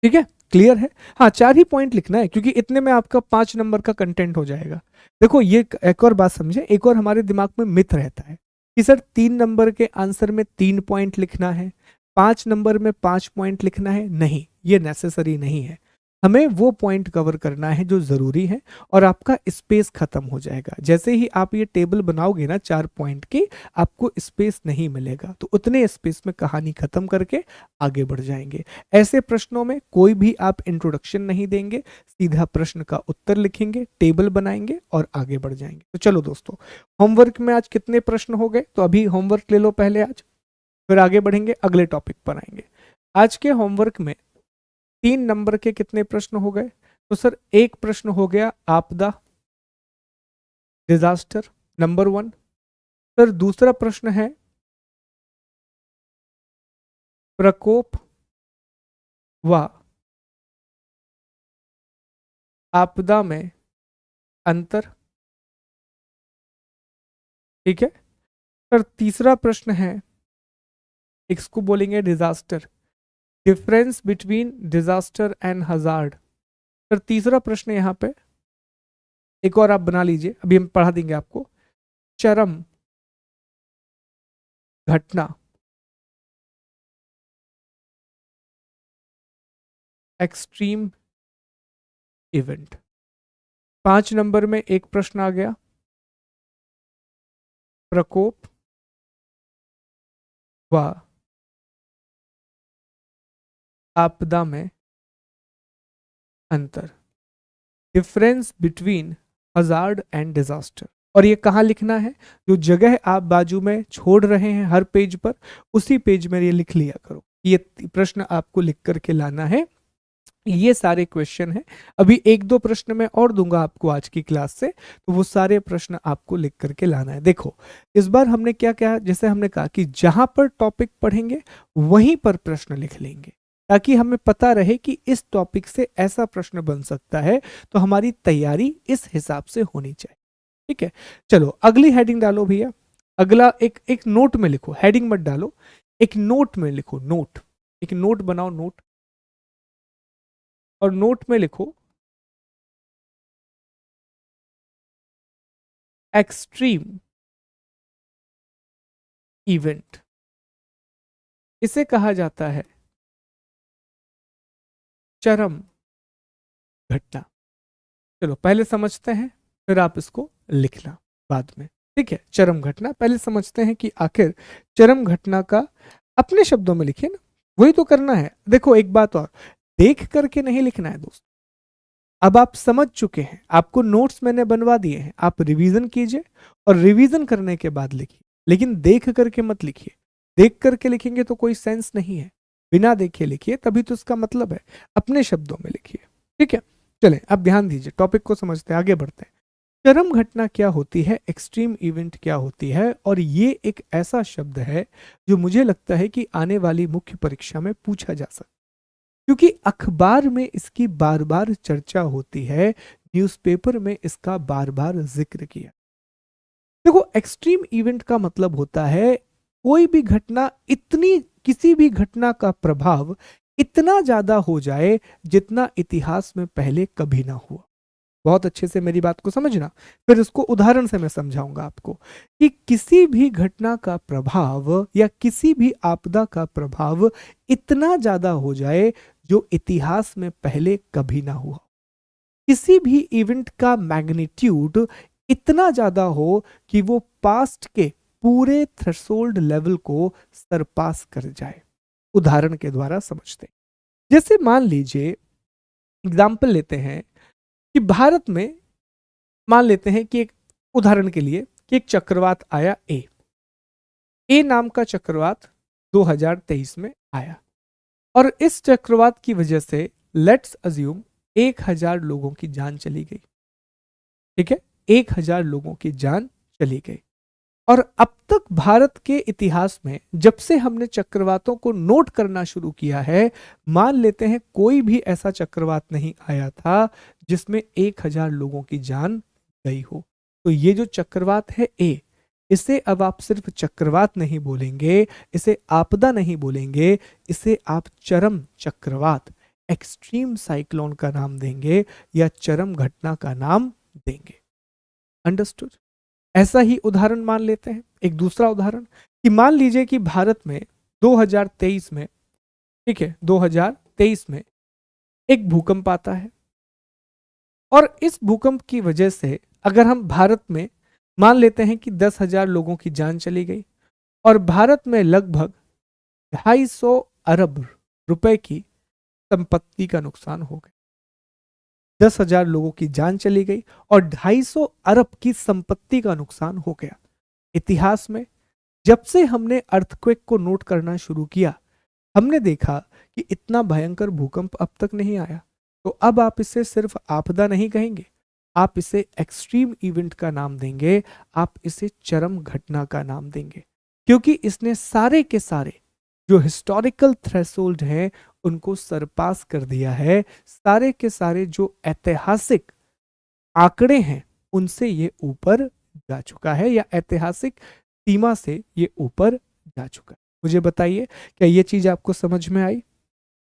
ठीक है, क्लियर है? हाँ, 4 ही पॉइंट लिखना है, क्योंकि इतने में आपका 5 नंबर का कंटेंट हो जाएगा। देखो, ये एक और बात समझे, एक और हमारे दिमाग में मिथ रहता है कि सर 3 नंबर के आंसर में 3 पॉइंट लिखना है, 5 नंबर में 5 पॉइंट लिखना है। नहीं, ये नेसेसरी नहीं है। हमें वो पॉइंट कवर करना है जो जरूरी है, और आपका स्पेस खत्म हो जाएगा। जैसे ही आप ये टेबल बनाओगे ना 4 पॉइंट की, आपको स्पेस नहीं मिलेगा, तो उतने स्पेस में कहानी खत्म करके आगे बढ़ जाएंगे। ऐसे प्रश्नों में कोई भी आप इंट्रोडक्शन नहीं देंगे, सीधा प्रश्न का उत्तर लिखेंगे, टेबल बनाएंगे और आगे बढ़ जाएंगे। तो चलो दोस्तों, होमवर्क में आज कितने प्रश्न हो गए? तो अभी होमवर्क ले लो पहले आज, फिर आगे बढ़ेंगे, अगले टॉपिक पर आएंगे। आज के होमवर्क में 3 नंबर के कितने प्रश्न हो गए? तो सर एक प्रश्न हो गया आपदा, डिजास्टर, नंबर 1। सर दूसरा प्रश्न है प्रकोप व आपदा में अंतर। ठीक है सर, तीसरा प्रश्न है, इसको बोलेंगे disaster, difference between disaster and hazard. Sir तीसरा प्रश्न यहां पे एक और आप बना लीजिए, अभी हम पढ़ा देंगे आपको। चरम घटना, एक्सट्रीम इवेंट। 5 नंबर में एक प्रश्न आ गया, प्रकोप व आपदा में अंतर, difference between hazard and disaster. और ये कहाँ लिखना है? जो जगह आप बाजू में छोड़ रहे हैं हर पेज पर, उसी पेज में ये लिख लिया करो। ये प्रश्न आपको लिख करके लाना है। ये सारे क्वेश्चन हैं, अभी 1-2 प्रश्न मैं और दूंगा आपको आज की क्लास से, तो वो सारे प्रश्न आपको लिख करके लाना है। देखो, इस बार हमने क्या क्या, जैसे हमने कहा कि जहां पर टॉपिक पढ़ेंगे वहीं पर प्रश्न लिख लेंगे, ताकि हमें पता रहे कि इस टॉपिक से ऐसा प्रश्न बन सकता है, तो हमारी तैयारी इस हिसाब से होनी चाहिए। ठीक है, चलो अगली हेडिंग डालो भैया। अगला एक एक नोट में लिखो, हेडिंग मत डालो, एक नोट में लिखो, नोट, एक नोट बनाओ, नोट, और नोट में लिखो एक्सट्रीम इवेंट। इसे कहा जाता है चरम घटना। चलो पहले समझते हैं, फिर आप इसको लिखना बाद में, ठीक है। चरम घटना पहले समझते हैं कि आखिर चरम घटना का, अपने शब्दों में लिखिए ना, वही तो करना है। देखो एक बात और, देख करके नहीं लिखना है दोस्त। अब आप समझ चुके हैं, आपको नोट्स मैंने बनवा दिए हैं, आप रिवीजन कीजिए और रिवीजन करने के बाद लिखिए, लेकिन देख करके मत लिखिए। देख करके लिखेंगे तो कोई सेंस नहीं है, बिना देखे लिखिए, तभी तो इसका मतलब है। अपने शब्दों में लिखिए, ठीक है। चलें अब ध्यान दीजिए, टॉपिक को समझते हैं, आगे बढ़ते हैं। चरम घटना क्या होती है, एक्सट्रीम इवेंट क्या होती है, और ये एक ऐसा शब्द है जो मुझे लगता है कि आने वाली मुख्य परीक्षा में पूछा जा सकता है, क्योंकि अखबार में इसकी बार बार चर्चा होती है, न्यूज़पेपर में इसका बार बार जिक्र किया। देखो एक्सट्रीम इवेंट का मतलब होता है कोई भी घटना, इतनी किसी भी घटना का प्रभाव इतना ज्यादा हो जाए जितना इतिहास में पहले कभी ना हुआ। बहुत अच्छे से मेरी बात को समझना, फिर इसको उदाहरण से मैं समझाऊंगा आपको कि किसी भी घटना का प्रभाव या किसी भी आपदा का प्रभाव इतना ज्यादा हो जाए जो इतिहास में पहले कभी ना हुआ। किसी भी इवेंट का मैग्नीट्यूड इतना ज्यादा हो कि वो पास्ट के पूरे थ्रेशोल्ड लेवल को सरपास कर जाए। उदाहरण के द्वारा समझते हैं। जैसे मान लीजिए, एग्जाम्पल लेते हैं कि भारत में, मान लेते हैं कि एक उदाहरण के लिए कि एक चक्रवात आया, ए नाम का चक्रवात 2023 में आया, और इस चक्रवात की वजह से लेट्स अज्यूम 1000 लोगों की जान चली गई, ठीक है। 1000 लोगों की जान चली गई। और अब तक भारत के इतिहास में जब से हमने चक्रवातों को नोट करना शुरू किया है, मान लेते हैं कोई भी ऐसा चक्रवात नहीं आया था जिसमें 1000 लोगों की जान गई हो। तो ये जो चक्रवात है ए, इसे अब आप सिर्फ चक्रवात नहीं बोलेंगे, इसे आपदा नहीं बोलेंगे, इसे आप चरम चक्रवात, एक्सट्रीम साइक्लोन का नाम देंगे या चरम घटना का नाम देंगे। अंडरस्टूड। ऐसा ही उदाहरण मान लेते हैं, एक दूसरा उदाहरण, कि मान लीजिए कि भारत में 2023 में, ठीक है, 2023 में एक भूकंप आता है, और इस भूकंप की वजह से अगर हम भारत में मान लेते हैं कि 10,000 लोगों की जान चली गई, और भारत में लगभग 250 अरब रुपए की संपत्ति का नुकसान हो गया। 10,000 लोगों की जान चली गई और 250 अरब की संपत्ति का नुकसान हो गया। इतिहास में जब से हमने अर्थक्वेक को नोट करना शुरू किया, हमने देखा कि इतना भयंकर भूकंप अब तक नहीं आया। तो अब आप इसे सिर्फ आपदा नहीं कहेंगे, आप इसे एक्सट्रीम इवेंट का नाम देंगे, आप इसे चरम घटना का नाम देंगे, क्योंकि इसने सारे के सारे जो हिस्टोरिकल थ्रेशोल्ड हैं उनको सरपास कर दिया है। सारे के सारे जो ऐतिहासिक आंकड़े हैं उनसे ये ऊपर जा चुका है, या ऐतिहासिक सीमा से ये ऊपर जा चुका है। मुझे बताइए, क्या ये चीज आपको समझ में आई?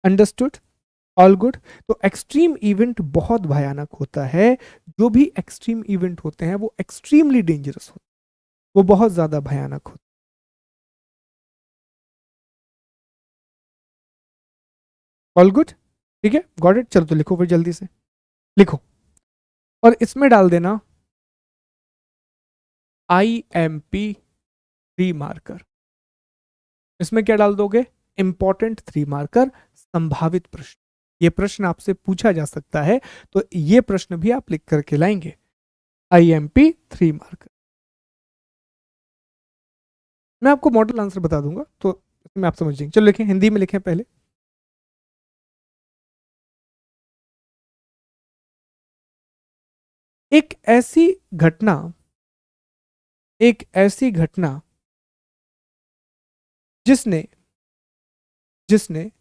अंडरस्टूड? All good. तो एक्सट्रीम इवेंट बहुत भयानक होता है। जो भी एक्सट्रीम इवेंट होते हैं वो एक्सट्रीमली डेंजरस होते हैं, वो बहुत ज्यादा भयानक होते हैं। ऑल गुड, ठीक है, गॉट इट। चलो तो लिखो फिर जल्दी से लिखो, और इसमें डाल देना IMP 3 मार्कर। इसमें क्या डाल दोगे? इंपॉर्टेंट 3 मार्कर, संभावित प्रश्न। ये प्रश्न आपसे पूछा जा सकता है, तो ये प्रश्न भी आप लिख करके लाएंगे। IMP 3 marker. मैं आपको मॉडल आंसर बता दूंगा तो इसमें आप समझ जाएंगे। चलो लिखें, हिंदी में लिखें पहले। एक ऐसी घटना, एक ऐसी घटना जिसने जिसने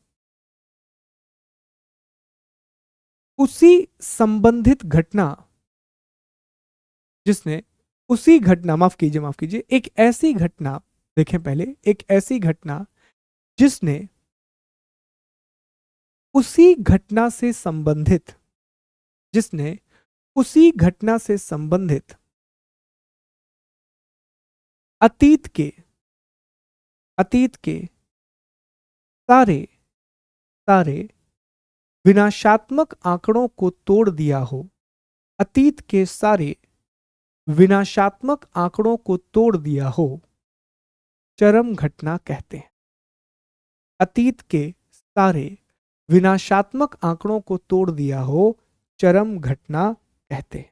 उसी संबंधित घटना, जिसने उसी घटना, माफ कीजिए, एक ऐसी घटना, देखें पहले, एक ऐसी घटना जिसने उसी घटना से संबंधित, जिसने उसी घटना से संबंधित अतीत के, अतीत के सारे सारे विनाशात्मक आंकड़ों को तोड़ दिया हो, अतीत के सारे विनाशात्मक आंकड़ों को तोड़ दिया हो, चरम घटना कहते हैं। अतीत के सारे विनाशात्मक आंकड़ों को तोड़ दिया हो, चरम घटना कहते हैं।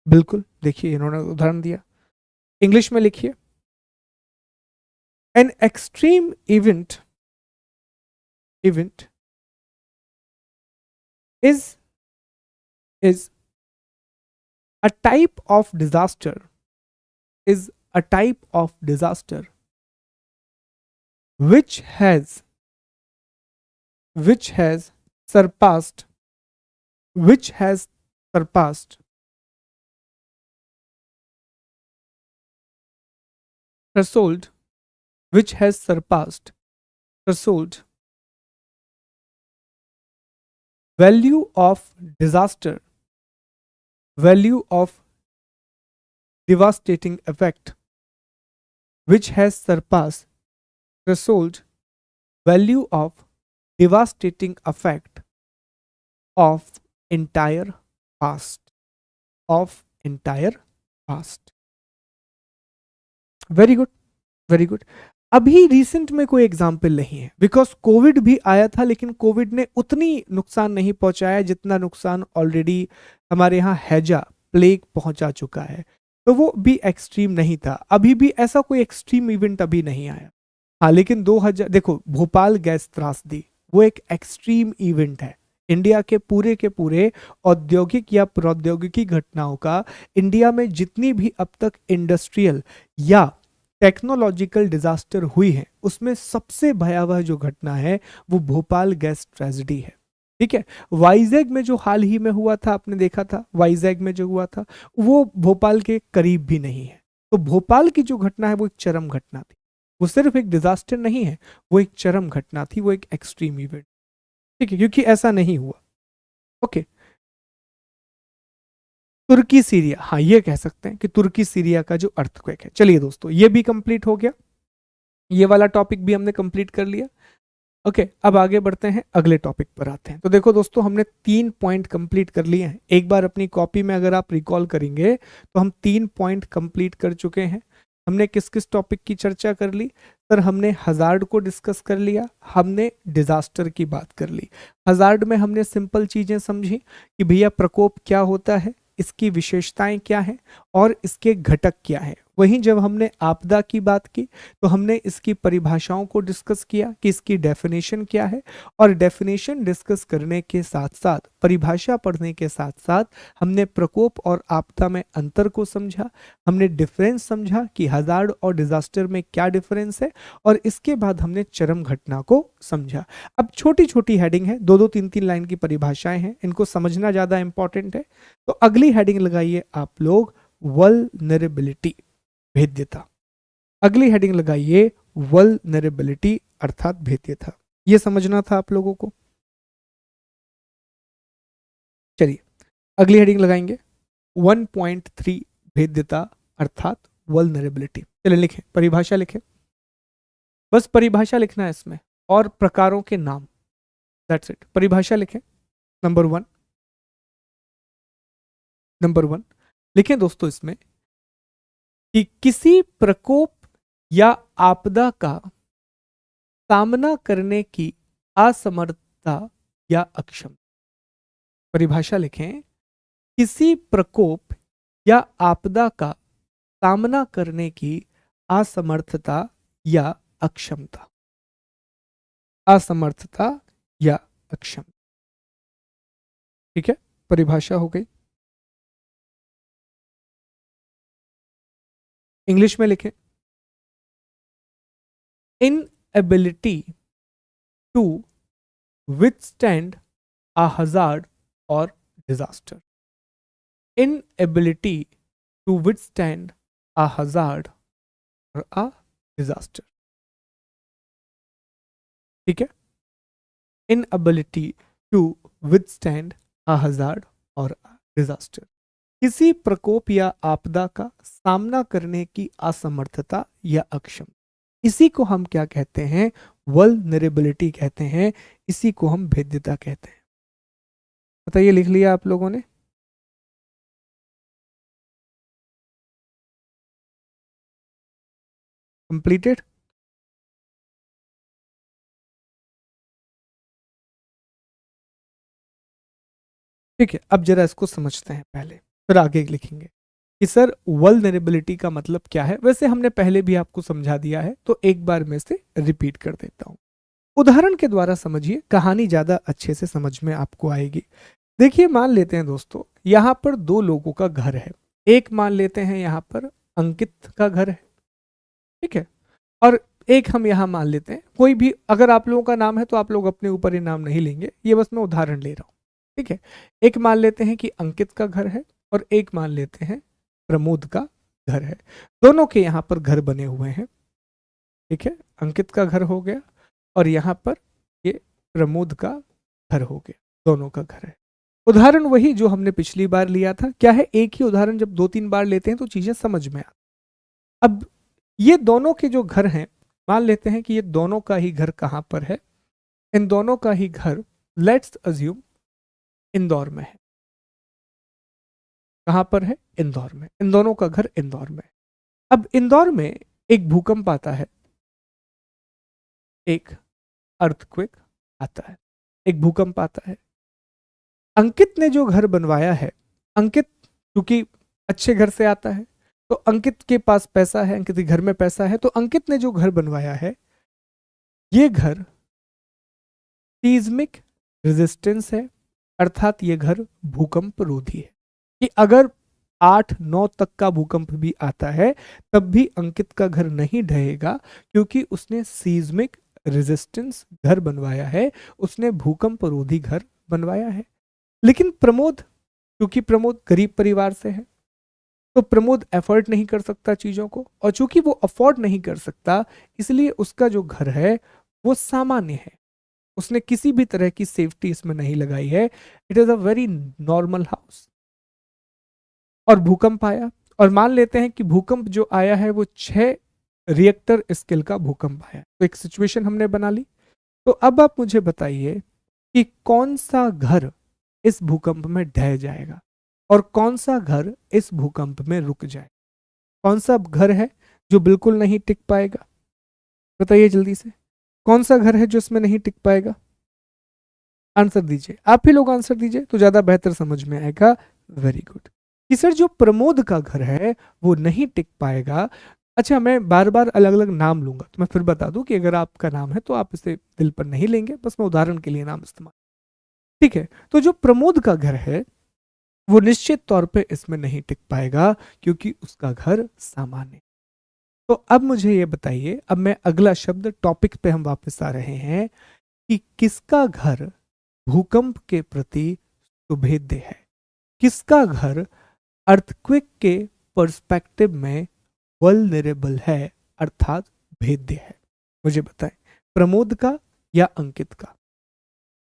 बिल्कुल, देखिए इन्होंने उदाहरण दिया। इंग्लिश में लिखिए, an extreme event is a type of disaster which has surpassed threshold value of devastating effect, which has surpassed threshold value of devastating effect of entire past. Very good. अभी रिसेंट में कोई example नहीं है, because Covid भी आया था, लेकिन Covid ने उतनी नुकसान नहीं पहुंचाया जितना नुकसान ऑलरेडी हमारे यहाँ हैजा प्लेग पहुंचा चुका है, तो वो भी एक्सट्रीम नहीं था। अभी भी ऐसा कोई एक्सट्रीम इवेंट अभी नहीं आया। हाँ, लेकिन 2000 देखो, भोपाल गैस त्रासदी वो एक एक्सट्रीम इवेंट है। इंडिया के पूरे औद्योगिक या प्रौद्योगिकी घटनाओं का, इंडिया में जितनी भी अब तक इंडस्ट्रियल या टेक्नोलॉजिकल डिजास्टर हुई है, उसमें सबसे भयावह जो घटना है वो भोपाल गैस ट्रेजेडी है। ठीक है, वाइजैग में जो हाल ही में हुआ था, आपने देखा था, वाइजैग में जो हुआ था वो भोपाल के करीब भी नहीं है। तो भोपाल की जो घटना है वो एक चरम घटना थी, वो सिर्फ एक डिजास्टर नहीं है, वो एक चरम घटना थी, वो एक एक्सट्रीम इवेंट। ठीक है, क्योंकि ऐसा नहीं हुआ। ओके, तुर्की सीरिया, हाँ ये कह सकते हैं कि तुर्की सीरिया का जो अर्थक्वेक है। चलिए दोस्तों, ये भी कंप्लीट हो गया, ये वाला टॉपिक भी हमने कंप्लीट कर लिया। ओके, अब आगे बढ़ते हैं, अगले टॉपिक पर आते हैं। तो देखो दोस्तों, हमने 3 पॉइंट कंप्लीट कर लिए हैं। एक बार अपनी कॉपी में अगर आप रिकॉल करेंगे तो हम 3 पॉइंट कंप्लीट कर चुके हैं। हमने किस किस टॉपिक की चर्चा कर ली सर? हमने हजार्ड को डिस्कस कर लिया, हमने डिजास्टर की बात कर ली। हजार्ड में हमने सिंपल चीजें समझी कि भैया प्रकोप क्या होता है, इसकी विशेषताएं क्या हैं और इसके घटक क्या है। वहीं जब हमने आपदा की बात की तो हमने इसकी परिभाषाओं को डिस्कस किया कि इसकी डेफिनेशन क्या है, और डेफिनेशन डिस्कस करने के साथ साथ, परिभाषा पढ़ने के साथ साथ हमने प्रकोप और आपदा में अंतर को समझा, हमने डिफरेंस समझा कि हजार्ड और डिजास्टर में क्या डिफरेंस है, और इसके बाद हमने चरम घटना को समझा। अब छोटी छोटी हेडिंग है, 2-2, 3-3 लाइन की परिभाषाएं हैं, इनको समझना ज्यादा इंपॉर्टेंट है। तो अगली हेडिंग लगाइए आप लोग, वल्नरेबिलिटी, भेद्यता। अगली हेडिंग लगाइए वल्नरेबिलिटी अर्थात भेद्यता। ये समझना था आप लोगों को। चलिए अगली हेडिंग लगाएंगे 1.3 भेद्यता अर्थात वल्नरेबिलिटी। चलिए लिखें, परिभाषा लिखें, बस परिभाषा लिखना है इसमें और प्रकारों के नाम, दैट्स इट। परिभाषा लिखें, नंबर 1 लिखें दोस्तों इसमें कि किसी प्रकोप या आपदा का सामना करने की असमर्थता या अक्षमता। परिभाषा लिखें, किसी प्रकोप या आपदा का सामना करने की असमर्थता या अक्षमता। असमर्थता या अक्षमता। ठीक है, परिभाषा हो गई। इंग्लिश में लिखें, inability to withstand a hazard or disaster. Inability to withstand a hazard or a disaster. ठीक है, inability to withstand a hazard or a disaster. किसी प्रकोप या आपदा का सामना करने की असमर्थता या अक्षमता, इसी को हम क्या कहते हैं? वल्नरेबिलिटी कहते हैं, इसी को हम भेद्यता कहते हैं। बताइए, लिख लिया आप लोगों ने? कंप्लीटेड? ठीक है, अब जरा इसको समझते हैं पहले, फिर आगे लिखेंगे कि सर वल्नरेबिलिटी का मतलब क्या है। वैसे हमने पहले भी आपको समझा दिया है, तो एक बार मैं इसे रिपीट कर देता हूं। उदाहरण के द्वारा समझिए, कहानी ज्यादा अच्छे से समझ में आपको आएगी। देखिए, मान लेते हैं दोस्तों, यहां पर दो लोगों का घर है। एक मान लेते हैं यहां पर अंकित का घर है, ठीक है। और एक हम यहां मान लेते हैं कोई भी, अगर आप लोगों का नाम है तो आप लोग अपने ऊपर ही नाम नहीं लेंगे, ये बस मैं उदाहरण ले रहा हूं, ठीक है। एक मान लेते हैं कि अंकित का घर है और एक मान लेते हैं प्रमोद का घर है। दोनों के यहाँ पर घर बने हुए हैं, ठीक है। अंकित का घर हो गया और यहाँ पर ये प्रमोद का घर हो गया, दोनों का घर है। उदाहरण वही जो हमने पिछली बार लिया था। क्या है, एक ही उदाहरण जब दो तीन बार लेते हैं तो चीजें समझ में आती। अब ये दोनों के जो घर हैं, मान लेते हैं कि ये दोनों का ही घर कहाँ पर है। इन दोनों का ही घर लेट्स अज्यूम इंदौर में है। कहाँ पर है? इंदौर में। इन दोनों का घर इंदौर में है। अब इंदौर में एक भूकंप आता है, एक अर्थक्वेक आता है, एक भूकंप आता है। अंकित ने जो घर बनवाया है, अंकित क्योंकि अच्छे घर से आता है, तो अंकित के पास पैसा है, अंकित के घर में पैसा है, तो अंकित ने जो घर बनवाया है, ये घर सीज्मिक रेजिस्टेंस है, अर्थात ये घर भूकंप रोधी है। कि अगर 8-9 तक का भूकंप भी आता है तब भी अंकित का घर नहीं ढहेगा, क्योंकि उसने सीज्मिक रेजिस्टेंस घर बनवाया है, उसने भूकंप रोधी घर बनवाया है। लेकिन प्रमोद, क्योंकि प्रमोद गरीब परिवार से है, तो प्रमोद अफोर्ड नहीं कर सकता चीजों को, और चूंकि वो अफोर्ड नहीं कर सकता, इसलिए उसका जो घर है वो सामान्य है। उसने किसी भी तरह की सेफ्टी इसमें नहीं लगाई है। It is a very normal house. और भूकंप आया, और मान लेते हैं कि भूकंप जो आया है वो 6 रिएक्टर स्केल का भूकंप आया। तो एक सिचुएशन हमने बना ली। तो अब आप मुझे बताइए कि कौन सा घर इस भूकंप में ढह जाएगा और कौन सा घर इस भूकंप में रुक जाए। कौन सा घर है जो बिल्कुल नहीं टिक पाएगा? बताइए जल्दी से, कौन सा घर है जो इसमें नहीं टिक पाएगा? आंसर दीजिए, आप ही लोग आंसर दीजिए तो ज्यादा बेहतर समझ में आएगा। Very good. कि सर जो प्रमोद का घर है वो नहीं टिक पाएगा। अच्छा, मैं बार बार अलग अलग नाम लूंगा, तो मैं फिर बता दूं कि अगर आपका नाम है तो आप इसे दिल पर नहीं लेंगे, बस मैं उदाहरण के लिए नाम इस्तेमाल, ठीक है। तो जो प्रमोद का घर है वो निश्चित तौर पे इसमें नहीं टिक पाएगा, क्योंकि उसका घर सामान्य है। तो अब मुझे ये बताइए, अब मैं अगला शब्द, टॉपिक पे हम वापस आ रहे हैं, कि किसका घर भूकंप के प्रति सुभेद्य है, किसका घर अर्थक्वेक के पर्सपेक्टिव में वल्नरेबल है, अर्थात भेद्य है। मुझे बताएं, प्रमोद का या अंकित का?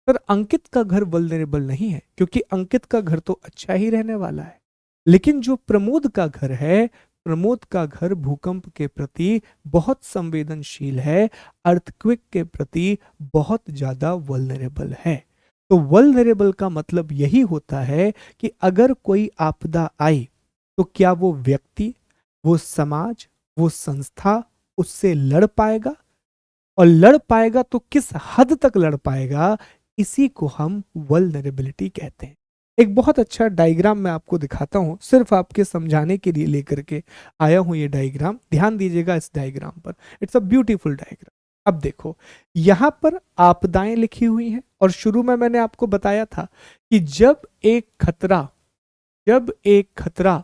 सर अंकित का घर वल्नरेबल नहीं है, क्योंकि अंकित का घर तो अच्छा ही रहने वाला है। लेकिन जो प्रमोद का घर है, प्रमोद का घर भूकंप के प्रति बहुत संवेदनशील है, अर्थक्वेक के प्रति बहुत ज्यादा वल्नरेबल है। तो वल्नरेबल का मतलब यही होता है कि अगर कोई आपदा आई तो क्या वो व्यक्ति, वो समाज, वो संस्था उससे लड़ पाएगा, और लड़ पाएगा तो किस हद तक लड़ पाएगा, इसी को हम वल्नरेबिलिटी कहते हैं। एक बहुत अच्छा डायग्राम मैं आपको दिखाता हूं, सिर्फ आपके समझाने के लिए लेकर के आया हूं ये डायग्राम। ध्यान दीजिएगा इस डायग्राम पर, इट्स अ ब्यूटीफुल डायग्राम। अब देखो, यहां पर आपदाएं लिखी हुई हैं, और शुरू में मैंने आपको बताया था कि जब एक खतरा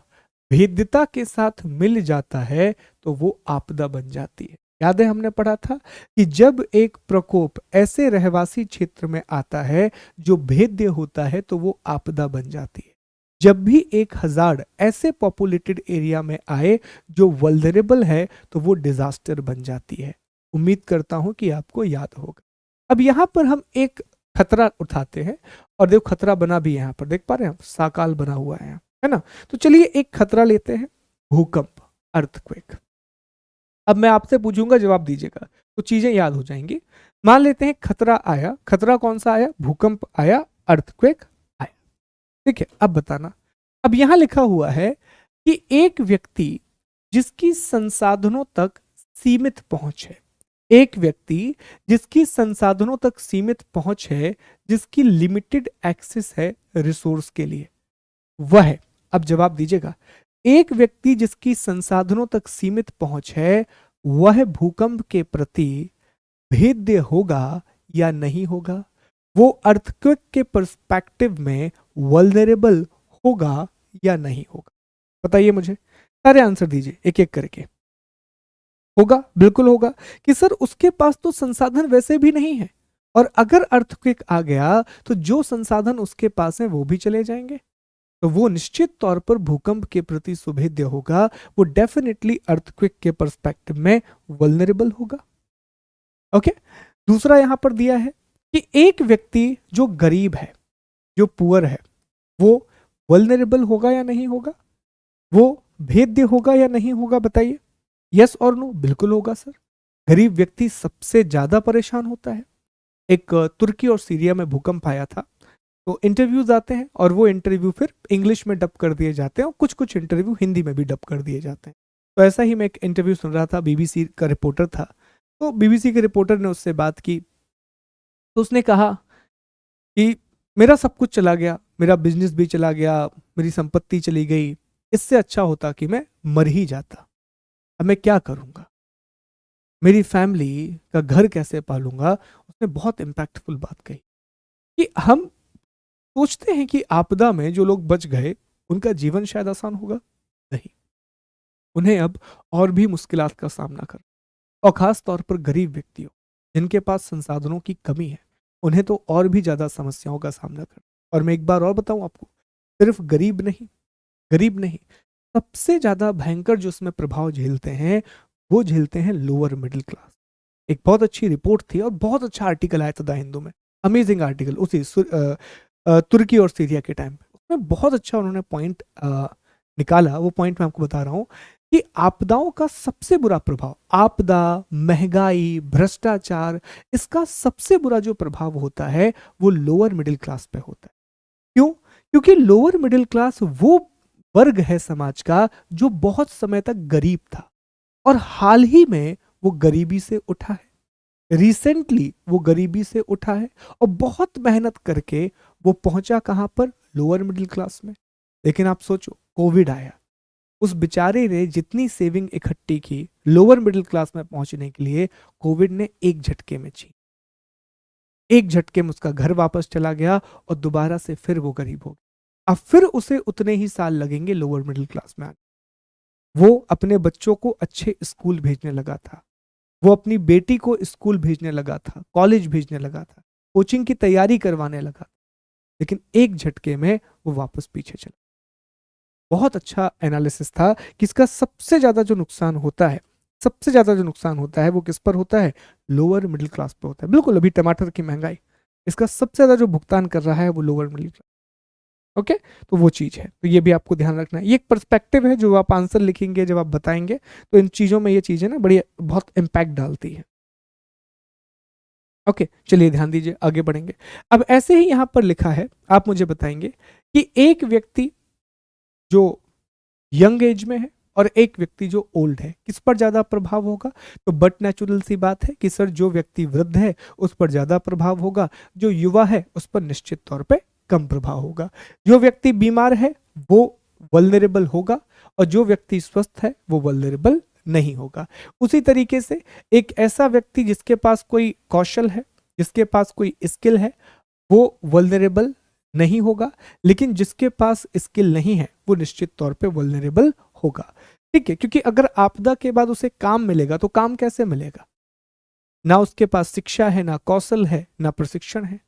भेद्यता के साथ मिल जाता है तो वो आपदा बन जाती है। याद है हमने पढ़ा था कि जब एक प्रकोप ऐसे रहवासी क्षेत्र में आता है जो भेद्य होता है तो वो आपदा बन जाती है। जब भी एक हजार्ड ऐसे पॉपुलेटेड एरिया में आए जो वल्नरेबल है तो वो डिजास्टर बन जाती है। उम्मीद करता हूं कि आपको याद होगा। अब यहां पर हम एक खतरा उठाते हैं, और देखो खतरा बना भी यहां पर, देख पा रहे हैं हम, साकाल बना हुआ है ना। तो चलिए एक खतरा लेते हैं, भूकंप, अर्थक्वेक। अब मैं आपसे पूछूंगा, जवाब दीजिएगा तो चीजें याद हो जाएंगी। मान लेते हैं खतरा आया, खतरा कौन सा आया? भूकंप आया, अर्थक्वेक आया। ठीक है, अब बताना। अब यहां लिखा हुआ है कि एक व्यक्ति जिसकी संसाधनों तक सीमित पहुंच है, एक व्यक्ति जिसकी संसाधनों तक सीमित पहुंच है, जिसकी लिमिटेड एक्सेस है रिसोर्स के लिए, वह है। अब जवाब दीजिएगा, एक व्यक्ति जिसकी संसाधनों तक सीमित पहुंच है, वह भूकंप के प्रति भेद्य होगा या नहीं होगा? वो अर्थक्वेक के पर्सपेक्टिव में वल्नरेबल होगा या नहीं होगा? बताइए मुझे, सारे आंसर दीजिए एक एक करके। होगा, बिल्कुल होगा। कि सर उसके पास तो संसाधन वैसे भी नहीं है, और अगर अर्थक्वेक आ गया तो जो संसाधन उसके पास है वो भी चले जाएंगे, तो वो निश्चित तौर पर भूकंप के प्रति सुभेद्य होगा, वो डेफिनेटली अर्थक्वेक के पर्सपेक्टिव में वल्नरेबल होगा। ओके, दूसरा यहां पर दिया है कि एक व्यक्ति जो गरीब है, जो पुअर है, वो वल्नरेबल होगा या नहीं होगा? वो भेद्य होगा या नहीं होगा? बताइए, यस और नो। बिल्कुल होगा सर, गरीब व्यक्ति सबसे ज्यादा परेशान होता है। एक तुर्की और सीरिया में भूकंप आया था, तो इंटरव्यूज आते हैं और वो इंटरव्यू फिर इंग्लिश में डब कर दिए जाते हैं, और कुछ कुछ इंटरव्यू हिंदी में भी डब कर दिए जाते हैं। तो ऐसा ही मैं एक इंटरव्यू सुन रहा था, बीबीसी का रिपोर्टर था, तो बीबीसी के रिपोर्टर ने उससे बात की, तो उसने कहा कि मेरा सब कुछ चला गया, मेरा बिजनेस भी चला गया, मेरी संपत्ति चली गई, इससे अच्छा होता कि मैं मर ही जाता। अब मैं क्या करूंगा, मेरी फैमिली का घर कैसे पालूंगा? उसने बहुत इम्पैक्टफुल बात कही कि हम सोचते हैं कि आपदा में जो लोग बच गए उनका जीवन शायद आसान होगा, नहीं, उन्हें अब और भी मुश्किलात का सामना कर, और खास तौर पर गरीब व्यक्तियों जिनके पास संसाधनों की कमी है, उन्हें तो और भी ज्यादा समस्याओं का सामना कर। और मैं एक बार और बताऊं आपको, सिर्फ गरीब नहीं, गरीब नहीं, सबसे ज्यादा भयंकर जो इसमें प्रभाव झेलते हैं, वो झेलते हैं लोअर मिडिल क्लास। एक बहुत अच्छी रिपोर्ट थी और बहुत अच्छा आर्टिकल आया था द हिंदू में, अमेजिंग आर्टिकल, उसी तुर्की और सीरिया के टाइम पे, उसमें बहुत अच्छा उन्होंने पॉइंट निकाला। वो पॉइंट मैं आपको बता रहा हूँ कि आपदाओं का सबसे बुरा प्रभाव, आपदा, महंगाई, भ्रष्टाचार, इसका सबसे बुरा जो प्रभाव होता है वो लोअर मिडिल क्लास पे होता है। क्यों? क्योंकि लोअर मिडिल क्लास वो वर्ग है समाज का जो बहुत समय तक गरीब था, और हाल ही में वो गरीबी से उठा है, रिसेंटली वो गरीबी से उठा है, और बहुत मेहनत करके वो पहुंचा कहां पर? लोअर मिडिल क्लास में। लेकिन आप सोचो, कोविड आया, उस बेचारे ने जितनी सेविंग इकट्ठी की लोअर मिडिल क्लास में पहुंचने के लिए, कोविड ने एक झटके में छीन, एक झटके में उसका घर वापस चला गया, और दोबारा से फिर वो गरीब हो गया। अब फिर उसे उतने ही साल लगेंगे लोअर मिडिल क्लास में आने। वो अपने बच्चों को अच्छे स्कूल भेजने लगा था, वो अपनी बेटी को स्कूल भेजने लगा था, कॉलेज भेजने लगा था, कोचिंग की तैयारी करवाने लगा, लेकिन एक झटके में वो वापस पीछे चला। बहुत अच्छा एनालिसिस था कि इसका सबसे ज्यादा जो नुकसान होता है, सबसे ज्यादा जो नुकसान होता है वो किस पर होता है? लोअर मिडिल क्लास पे होता है। बिल्कुल, अभी टमाटर की महंगाई, इसका सबसे ज्यादा जो भुगतान कर रहा है वो लोअर मिडिल क्लास। ओके, तो वो चीज है, तो ये भी आपको ध्यान रखना है। ये एक पर्सपेक्टिव है, जो आप आंसर लिखेंगे, जब आप बताएंगे, तो इन चीजों में ये चीजें ना बड़ी बहुत इंपैक्ट डालती है। ओके, चलिए ध्यान दीजिए, आगे बढ़ेंगे। अब ऐसे ही यहां पर लिखा है, आप मुझे बताएंगे कि एक व्यक्ति जो यंग एज में है और एक व्यक्ति जो ओल्ड है, किस पर ज्यादा प्रभाव होगा? तो बट नेचुरल सी बात है कि सर जो व्यक्ति वृद्ध है उस पर ज्यादा प्रभाव होगा, जो युवा है उस पर निश्चित तौर पे कम प्रभाव होगा। जो व्यक्ति बीमार है वो वल्नरेबल होगा, और जो व्यक्ति स्वस्थ है वो वल्नरेबल नहीं होगा। उसी तरीके से एक ऐसा व्यक्ति जिसके पास कोई कौशल है, जिसके पास कोई स्किल है, वो वल्नरेबल नहीं होगा, लेकिन जिसके पास स्किल नहीं है वो निश्चित तौर पे वल्नरेबल होगा। ठीक है, क्योंकि अगर आपदा के बाद उसे काम मिलेगा तो काम कैसे मिलेगा? ना उसके पास शिक्षा है, ना कौशल है, ना प्रशिक्षण है।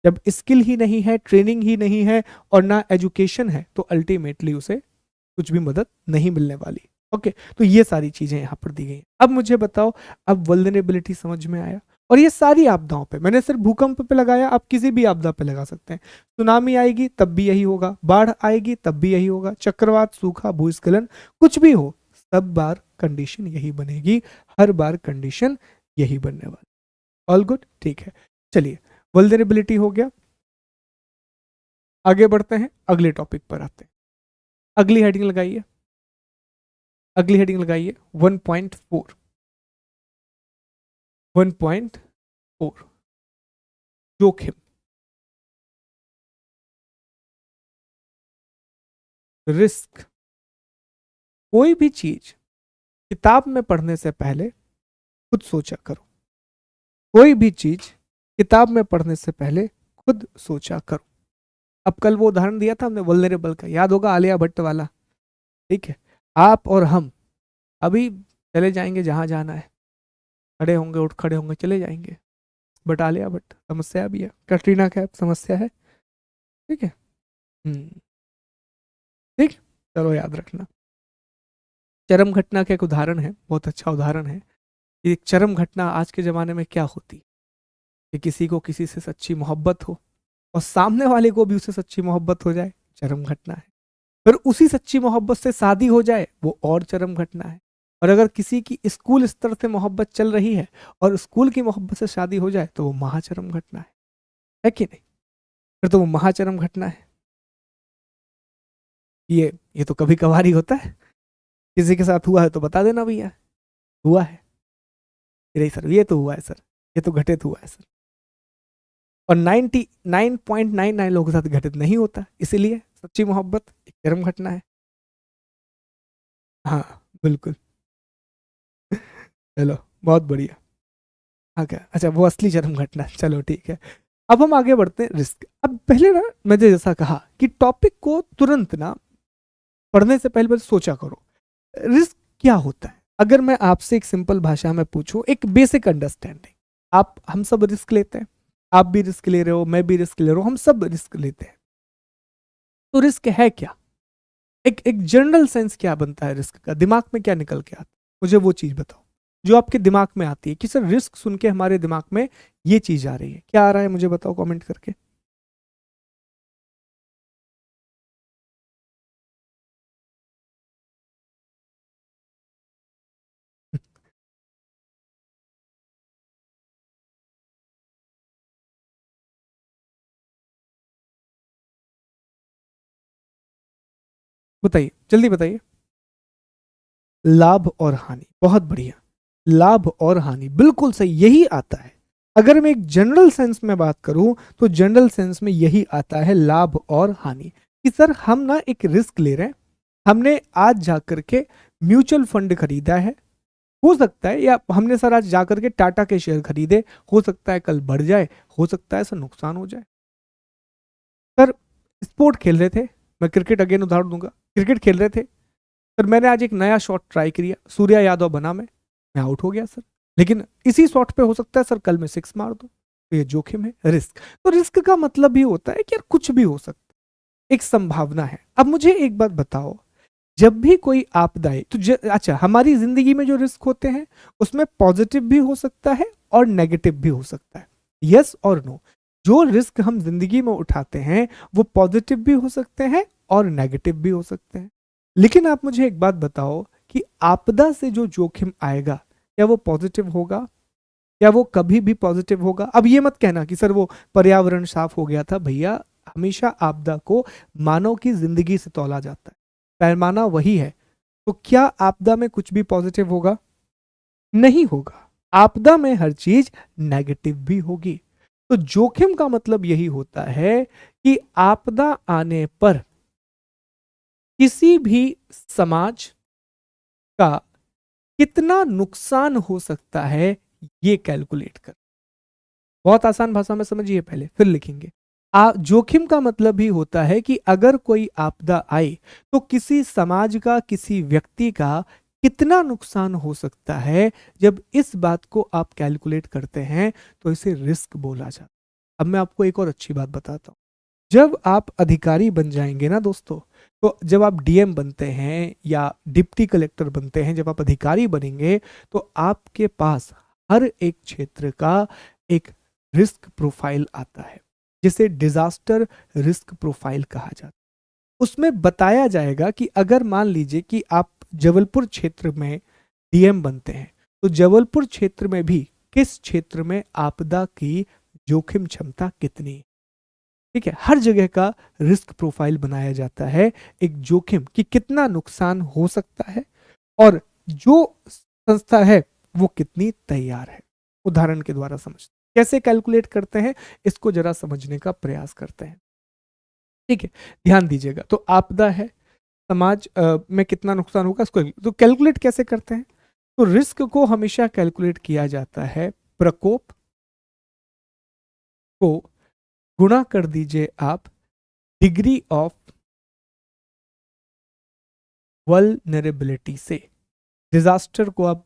जब स्किल ही नहीं है, ट्रेनिंग ही नहीं है, और ना एजुकेशन है, तो अल्टीमेटली उसे कुछ भी मदद नहीं मिलने वाली। ओके, तो ये सारी चीजें यहां पर दी गई हैं। अब मुझे बताओ, अब वल्नरेबिलिटी समझ में आया? और ये सारी आपदाओं पे, मैंने सिर्फ भूकंप पे लगाया, आप किसी भी आपदा पे लगा सकते हैं। सुनामी आएगी तब भी यही होगा, बाढ़ आएगी तब भी यही होगा, चक्रवात, सूखा, भूस्खलन, कुछ भी हो, सब बार कंडीशन यही बनेगी, हर बार कंडीशन यही बनने वाली। ऑल गुड, ठीक है। चलिए, वल्नरेबिलिटी हो गया। आगे बढ़ते हैं, अगले टॉपिक पर आते हैं। अगली हेडिंग लगाइए, अगली हेडिंग लगाइए 1.4। 1.4 जोखिम। रिस्क। कोई भी चीज किताब में पढ़ने से पहले खुद सोचा करो। कोई भी चीज किताब में पढ़ने से पहले खुद सोचा करो। अब कल वो उदाहरण दिया था हमने वल्नरेबल का, याद होगा, आलिया भट्ट वाला। ठीक है, आप और हम अभी चले जाएंगे जहां जाना है, खड़े होंगे, उठ खड़े होंगे, चले जाएंगे। बट आलिया भट्ट समस्या भी है, कैटरीना कैफ समस्या है। ठीक है। ठीक, चलो याद रखना। चरम घटना का एक उदाहरण है, बहुत अच्छा उदाहरण है। एक चरम घटना आज के ज़माने में क्या होती कि किसी को किसी से सच्ची मोहब्बत हो और सामने वाले को भी उससे सच्ची मोहब्बत हो जाए, चरम घटना है। फिर उसी सच्ची मोहब्बत से शादी हो जाए, वो और चरम घटना है। और अगर किसी की स्कूल स्तर से मोहब्बत चल रही है और स्कूल की मोहब्बत से शादी हो जाए तो वो महाचरम घटना है कि नहीं? फिर तो वो महाचरम घटना है। ये तो कभी कभार ही होता है। किसी के साथ हुआ है तो बता देना भैया, हुआ है। नहीं सर, ये तो हुआ है सर, ये तो घटित हुआ है सर। और 99.99 लोगों के साथ घटित नहीं होता, इसीलिए सच्ची मोहब्बत एक चरम घटना है। हाँ बिल्कुल। चलो बहुत बढ़िया। हाँ क्या, अच्छा वो असली चरम घटना है। चलो ठीक है, अब हम आगे बढ़ते हैं। रिस्क। अब पहले ना मैंने जैसा कहा कि टॉपिक को तुरंत ना पढ़ने से पहले सोचा करो, रिस्क क्या होता है। अगर मैं आपसे एक सिंपल भाषा में पूछूं, एक बेसिक अंडरस्टैंडिंग, आप हम सब रिस्क लेते हैं, आप भी रिस्क ले रहे हो, मैं भी रिस्क ले रहा हूं, हम सब रिस्क लेते हैं। तो रिस्क है क्या, एक एक जनरल सेंस क्या बनता है रिस्क का, दिमाग में क्या निकल के आता है, मुझे वो चीज बताओ जो आपके दिमाग में आती है कि सर रिस्क सुन के हमारे दिमाग में ये चीज आ रही है। क्या आ रहा है मुझे बताओ कमेंट करके। बताइए, जल्दी बताइए। लाभ और हानि, बहुत बढ़िया। लाभ और हानि बिल्कुल सही, यही आता है। अगर मैं एक जनरल सेंस में बात करूं तो जनरल सेंस में यही आता है, लाभ और हानि। कि सर हम ना एक रिस्क ले रहे हैं, हमने आज जाकर के म्यूचुअल फंड खरीदा है, हो सकता है, या हमने सर आज जाकर के टाटा के शेयर खरीदे, हो सकता है कल बढ़ जाए, हो सकता है सर नुकसान हो जाए। सर स्पोर्ट खेल रहे थे, मैं क्रिकेट अगेन उदाहरण दूंगा, क्रिकेट खेल रहे थे सर, मैंने आज एक नया शॉट ट्राई किया, सूर्या यादव बना मैं आउट हो गया सर, लेकिन इसी शॉट पे हो सकता है सर कल मैं सिक्स मार दूं। तो ये जोखिम है, रिस्क। तो रिस्क का मतलब भी होता है कि यार कुछ भी हो सकता है, एक संभावना है। अब मुझे एक बात बताओ, जब भी कोई आपदा है तो अच्छा, हमारी जिंदगी में जो रिस्क होते हैं उसमें पॉजिटिव भी हो सकता है और नेगेटिव भी हो सकता है, यस और नो। जो रिस्क हम जिंदगी में उठाते हैं वो पॉजिटिव भी हो सकते हैं और नेगेटिव भी हो सकते हैं। लेकिन आप मुझे एक बात बताओ कि आपदा से जो जोखिम आएगा क्या वो पॉजिटिव होगा, क्या वो कभी भी पॉजिटिव होगा? अब ये मत कहना कि सर वो पर्यावरण साफ हो गया था। भैया, हमेशा आपदा को मानव की जिंदगी से तौला जाता है, पैमाना वही है। तो क्या आपदा में कुछ भी पॉजिटिव होगा? नहीं होगा। आपदा में हर चीज नेगेटिव भी होगी। तो जोखिम का मतलब यही होता है कि आपदा आने पर किसी भी समाज का कितना नुकसान हो सकता है ये कैलकुलेट कर। बहुत आसान भाषा में समझिए पहले, फिर लिखेंगे। जोखिम का मतलब ही होता है कि अगर कोई आपदा आए तो किसी समाज का, किसी व्यक्ति का कितना नुकसान हो सकता है। जब इस बात को आप कैलकुलेट करते हैं तो इसे रिस्क बोला जाता है। अब मैं आपको एक और अच्छी बात बताता हूं। जब आप अधिकारी बन जाएंगे ना दोस्तों, तो जब आप डीएम बनते हैं या डिप्टी कलेक्टर बनते हैं, जब आप अधिकारी बनेंगे तो आपके पास हर एक क्षेत्र का एक रिस्क प्रोफाइल आता है, जिसे डिजास्टर रिस्क प्रोफाइल कहा जाता है। उसमें बताया जाएगा कि अगर मान लीजिए कि आप जबलपुर क्षेत्र में डीएम बनते हैं तो जबलपुर क्षेत्र में भी किस क्षेत्र में आपदा की जोखिम क्षमता कितनी है। ठीक है, हर जगह का रिस्क प्रोफाइल बनाया जाता है, एक जोखिम कि कितना नुकसान हो सकता है और जो संस्था है वो कितनी तैयार है। उदाहरण के द्वारा समझते हैं। कैसे कैलकुलेट करते हैं, इसको जरा समझने का प्रयास करते हैं। ठीक है, ध्यान दीजिएगा। तो आपदा है, समाज में कितना नुकसान होगा इसको तो कैलकुलेट कैसे करते हैं। तो रिस्क को हमेशा कैलकुलेट किया जाता है, प्रकोप को गुणा कर दीजिए आप डिग्री ऑफ वल्नरेबिलिटी से। डिजास्टर को आप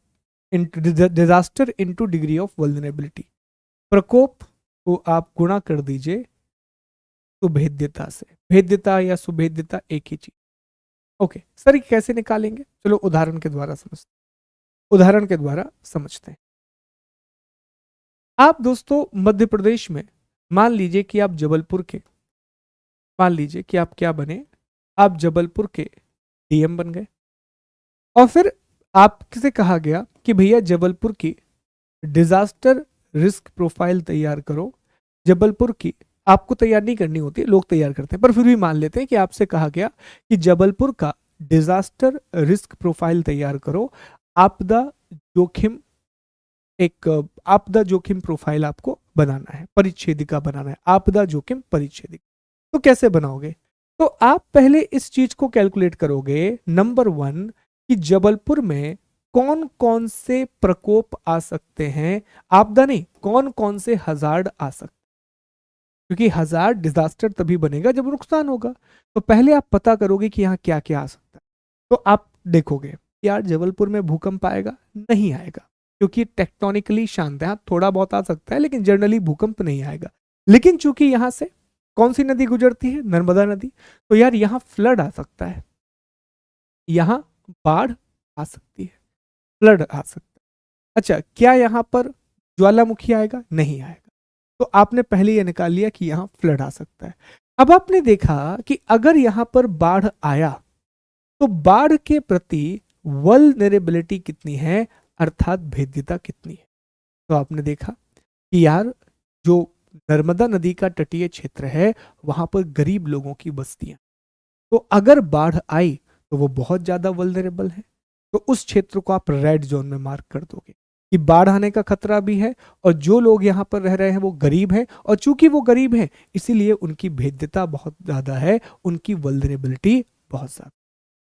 disaster into degree of vulnerability, प्रकोप को आप गुणा कर दीजिए सुभेद्यता से। भेद्यता या सुभेद्यता एक ही चीज। ओके सर, ये कैसे निकालेंगे, चलो उदाहरण के द्वारा समझते हैं। आप दोस्तों मध्य प्रदेश में मान लीजिए कि आप जबलपुर के, मान लीजिए कि आप क्या बने, आप जबलपुर के डीएम बन गए और फिर आपसे कहा गया कि भैया जबलपुर की डिजास्टर रिस्क प्रोफाइल तैयार करो। जबलपुर की आपको तैयार नहीं करनी होती, लोग तैयार करते हैं, पर फिर भी मान लेते हैं कि आपसे कहा गया कि जबलपुर का डिजास्टर रिस्क प्रोफाइल तैयार करो। आपदा जोखिम, एक आपदा जोखिम प्रोफाइल आपको बनाना है, परिच्छेदिका बनाना है, आपदा जोखिम परिच्छेदिका। तो कैसे बनाओगे, तो आप पहले इस चीज को कैलकुलेट करोगे, नंबर वन, कि जबलपुर में कौन कौन से प्रकोप आ सकते हैं, आपदा नहीं, कौन कौन से हजार्ड आ सकते हैं। क्योंकि हजार्ड डिजास्टर तभी बनेगा जब नुकसान होगा। तो पहले आप पता करोगे कि यहाँ क्या क्या आ सकता है। तो आप देखोगे कि यार जबलपुर में भूकंप आएगा, नहीं आएगा, क्योंकि टेक्टोनिकली शांत है। हाँ, थोड़ा बहुत आ सकता है लेकिन जनरली भूकंप नहीं आएगा। लेकिन चूंकि यहां से कौन सी नदी गुजरती है, नर्मदा नदी, तो यार यहां फ्लड आ सकता है, यहां बाढ़ आ सकती है, फ्लड आ सकता है। अच्छा, क्या यहां पर ज्वालामुखी आएगा, नहीं आएगा। तो आपने पहले यह निकाल लिया कि यहां फ्लड आ सकता है। अब आपने देखा कि अगर यहां पर बाढ़ आया तो बाढ़ के प्रति वल्नरेबिलिटी कितनी है, अर्थात भेद्यता कितनी है। तो आपने देखा कि यार जो नर्मदा नदी का तटीय क्षेत्र है वहां पर गरीब लोगों की बस्तियां, तो अगर बाढ़ आई तो वो बहुत ज्यादा वल्नरेबल है। तो उस क्षेत्र को आप रेड जोन में मार्क कर दोगे कि बाढ़ आने का खतरा भी है और जो लोग यहां पर रह रहे हैं वो गरीब हैं, और चूंकि वो गरीब हैं इसीलिए उनकी भेद्यता बहुत ज्यादा है, उनकी वल्नरेबिलिटी बहुत ज्यादा।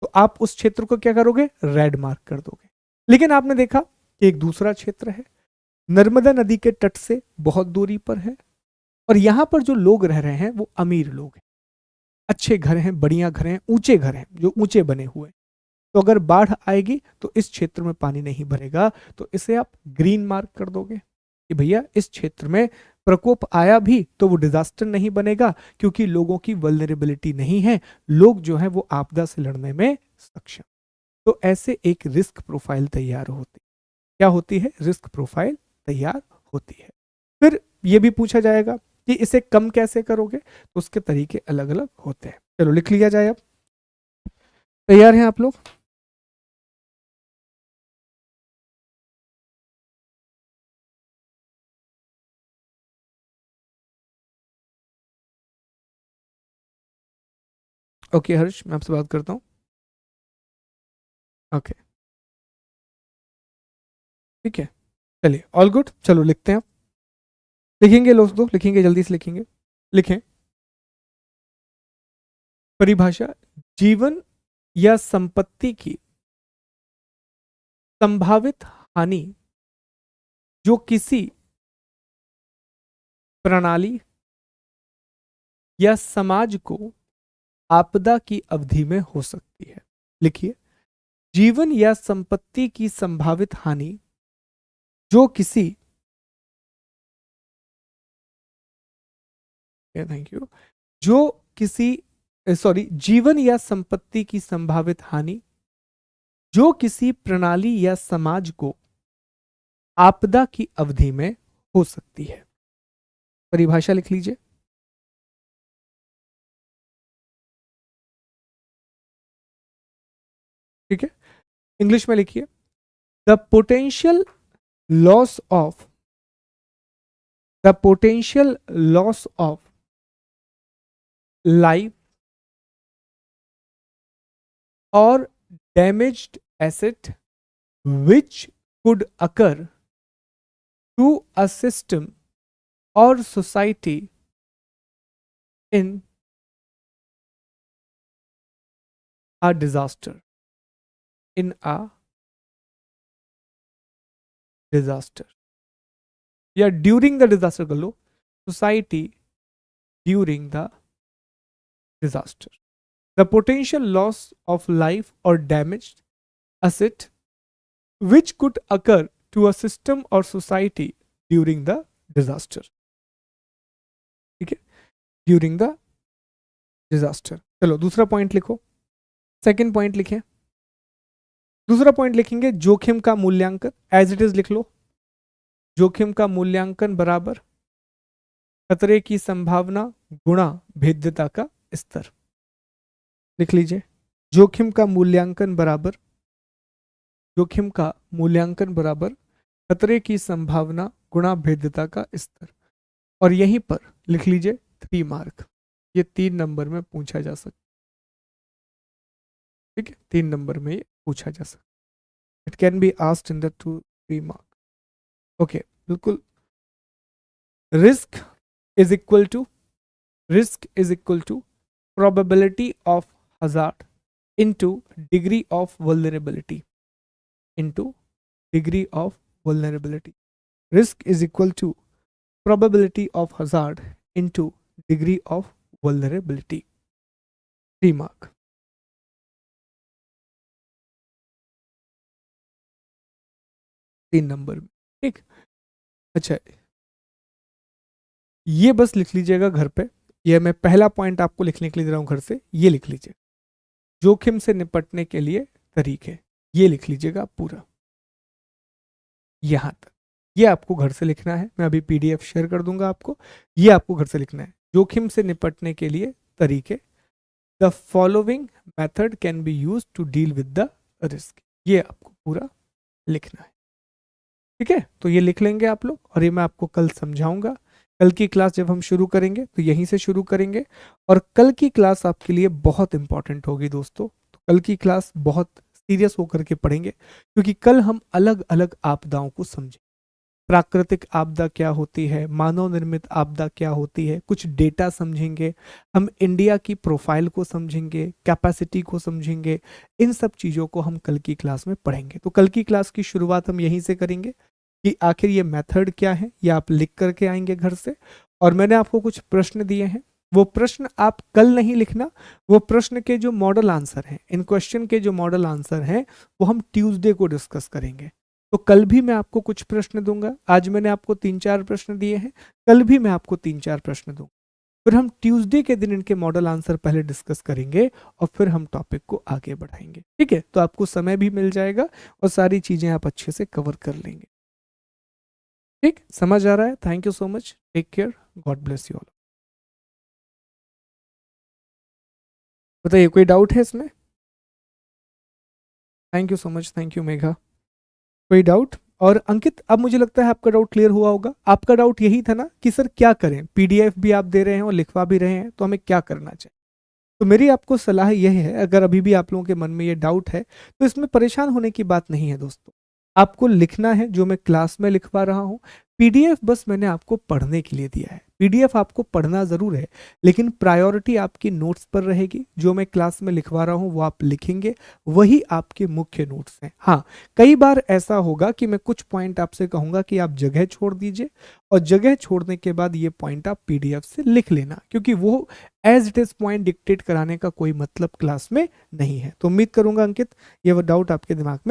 तो आप उस क्षेत्र को क्या करोगे, रेड मार्क कर दोगे। लेकिन आपने देखा कि एक दूसरा क्षेत्र है, नर्मदा नदी के तट से बहुत दूरी पर है, और यहां पर जो लोग रह रहे हैं वो अमीर लोग हैं, अच्छे घर हैं, बढ़िया घर हैं, ऊंचे घर हैं, जो ऊंचे बने हुए। तो अगर बाढ़ आएगी तो इस क्षेत्र में पानी नहीं भरेगा, तो इसे आप ग्रीन मार्क कर दोगे कि भैया इस क्षेत्र में प्रकोप आया भी तो वो डिजास्टर नहीं बनेगा, क्योंकि लोगों की वल्नरेबिलिटी नहीं है, लोग जो है वो आपदा से लड़ने में सक्षम। तो ऐसे एक रिस्क प्रोफाइल तैयार होती, क्या होती है, रिस्क प्रोफाइल तैयार होती है। फिर ये भी पूछा जाएगा कि इसे कम कैसे करोगे, तो उसके तरीके अलग अलग होते हैं। चलो लिख लिया जाए। अब तैयार हैं आप लोग, ओके हर्ष, मैं आपसे बात करता हूँ। ओके ठीक है, चलिए ऑल गुड, चलो लिखते हैं। आप लिखेंगे दोस्तों, लिखेंगे, जल्दी से लिखेंगे, लिखें। परिभाषा, जीवन या संपत्ति की संभावित हानि जो किसी प्रणाली या समाज को आपदा की अवधि में हो सकती है। लिखिए, जीवन या संपत्ति की संभावित हानि जो किसी, थैंक यू, जो किसी, सॉरी, जीवन या संपत्ति की संभावित हानि जो किसी प्रणाली या समाज को आपदा की अवधि में हो सकती है। परिभाषा लिख लीजिए। ठीक है, इंग्लिश में लिखिए, the potential loss of the potential loss of life और damaged asset which could occur to a system or society in a disaster. In a disaster. या during the disaster कर लो, society during the disaster. The potential loss of life or damaged asset which could occur to a system or society during the disaster. ठीक है, during the disaster. चलो दूसरा point लिखो, second point लिखें। दूसरा point लिखेंगे जोखिम का मूल्यांकन, एज इट इज लिख लो। जोखिम का मूल्यांकन बराबर खतरे की संभावना गुणा भेद्यता का स्तर। लिख लीजिए, जोखिम का मूल्यांकन बराबर, जोखिम का मूल्यांकन बराबर खतरे की संभावना गुणा भेद्यता का स्तर। और यहीं पर लिख लीजिए 3 मार्क, ये 3 नंबर में पूछा जा सकता, ठीक है, 3 नंबर में ये पूछा जा सकता। It can be asked in the 2-3 mark. Okay, बिल्कुल। Risk is equal to, risk is equal to probability of hazard into degree of vulnerability, into degree of vulnerability. Risk is equal to probability of hazard into degree of vulnerability. 3 mark. तीन number में, ठीक। अच्छा, ये बस लिख लीजिएगा घर पे, ये मैं पहला पॉइंट आपको लिखने के लिए दे रहा हूं घर से, ये लिख लीजिए। जोखिम से निपटने के लिए तरीके, ये लिख लीजिएगा पूरा यहां तक। ये आपको घर से लिखना है, मैं अभी पीडीएफ शेयर कर दूंगा आपको, ये आपको घर से लिखना है। जोखिम से निपटने के लिए तरीके, the following method can be use to deal with the risk, ये आपको पूरा लिखना है, ठीक है। तो ये लिख लेंगे आप लोग, और ये मैं आपको कल समझाऊंगा। कल की क्लास जब हम शुरू करेंगे तो यहीं से शुरू करेंगे, और कल की क्लास आपके लिए बहुत इंपॉर्टेंट होगी दोस्तों। तो कल की क्लास बहुत सीरियस होकर के पढ़ेंगे, क्योंकि कल हम अलग अलग आपदाओं को समझें। प्राकृतिक आपदा क्या होती है, मानव निर्मित आपदा क्या होती है, कुछ डेटा समझेंगे, हम इंडिया की प्रोफाइल को समझेंगे, कैपेसिटी को समझेंगे। इन सब चीज़ों को हम कल की क्लास में पढ़ेंगे। तो कल की क्लास की शुरुआत हम यहीं से करेंगे कि आखिर ये मेथड क्या है, ये आप लिख करके आएंगे घर से। और मैंने आपको कुछ प्रश्न दिए हैं, वो प्रश्न आप कल नहीं लिखना, वो प्रश्न के जो मॉडल आंसर हैं, इन क्वेश्चन के जो मॉडल आंसर हैं, वो हम ट्यूसडे को डिस्कस करेंगे। तो कल भी मैं आपको कुछ प्रश्न दूंगा, आज मैंने आपको 3-4 प्रश्न दिए हैं, कल भी मैं आपको 3-4 प्रश्न दूंगा। फिर हम ट्यूसडे के दिन इनके मॉडल आंसर पहले डिस्कस करेंगे, और फिर हम टॉपिक को आगे बढ़ाएंगे, ठीक है। तो आपको समय भी मिल जाएगा और सारी चीजें आप अच्छे से कवर कर लेंगे, ठीक। समझ आ रहा है? Thank you so much, take care, god bless you all. बताइए, कोई डाउट है इसमें? Thank you so much, thank you Megha. कोई डाउट? और अंकित, अब मुझे लगता है आपका डाउट क्लियर हुआ होगा। आपका डाउट यही था ना कि सर क्या करें, पीडीएफ भी आप दे रहे हैं और लिखवा भी रहे हैं, तो हमें क्या करना चाहिए। तो मेरी आपको सलाह यह है, अगर अभी भी आप लोगों के मन में ये डाउट है, तो इसमें परेशान होने की बात नहीं है दोस्तों। आपको लिखना है जो मैं क्लास में लिखवा रहा हूँ, पीडीएफ बस मैंने आपको पढ़ने के लिए दिया है। पीडीएफ आपको पढ़ना जरूर है, लेकिन प्रायोरिटी आपकी नोट्स पर रहेगी। जो मैं क्लास में लिखवा रहा हूँ वो आप लिखेंगे, वही आपके मुख्य नोट्स हैं। हाँ, कई बार ऐसा होगा कि मैं कुछ पॉइंट आपसे कहूंगा कि आप जगह छोड़ दीजिए, और जगह छोड़ने के बाद ये पॉइंट आप पीडीएफ से लिख लेना, क्योंकि वो as it is point dictate कराने का कोई मतलब क्लास में नहीं है। तो उम्मीद करूंगा अंकित, ये वो डाउट आपके दिमाग में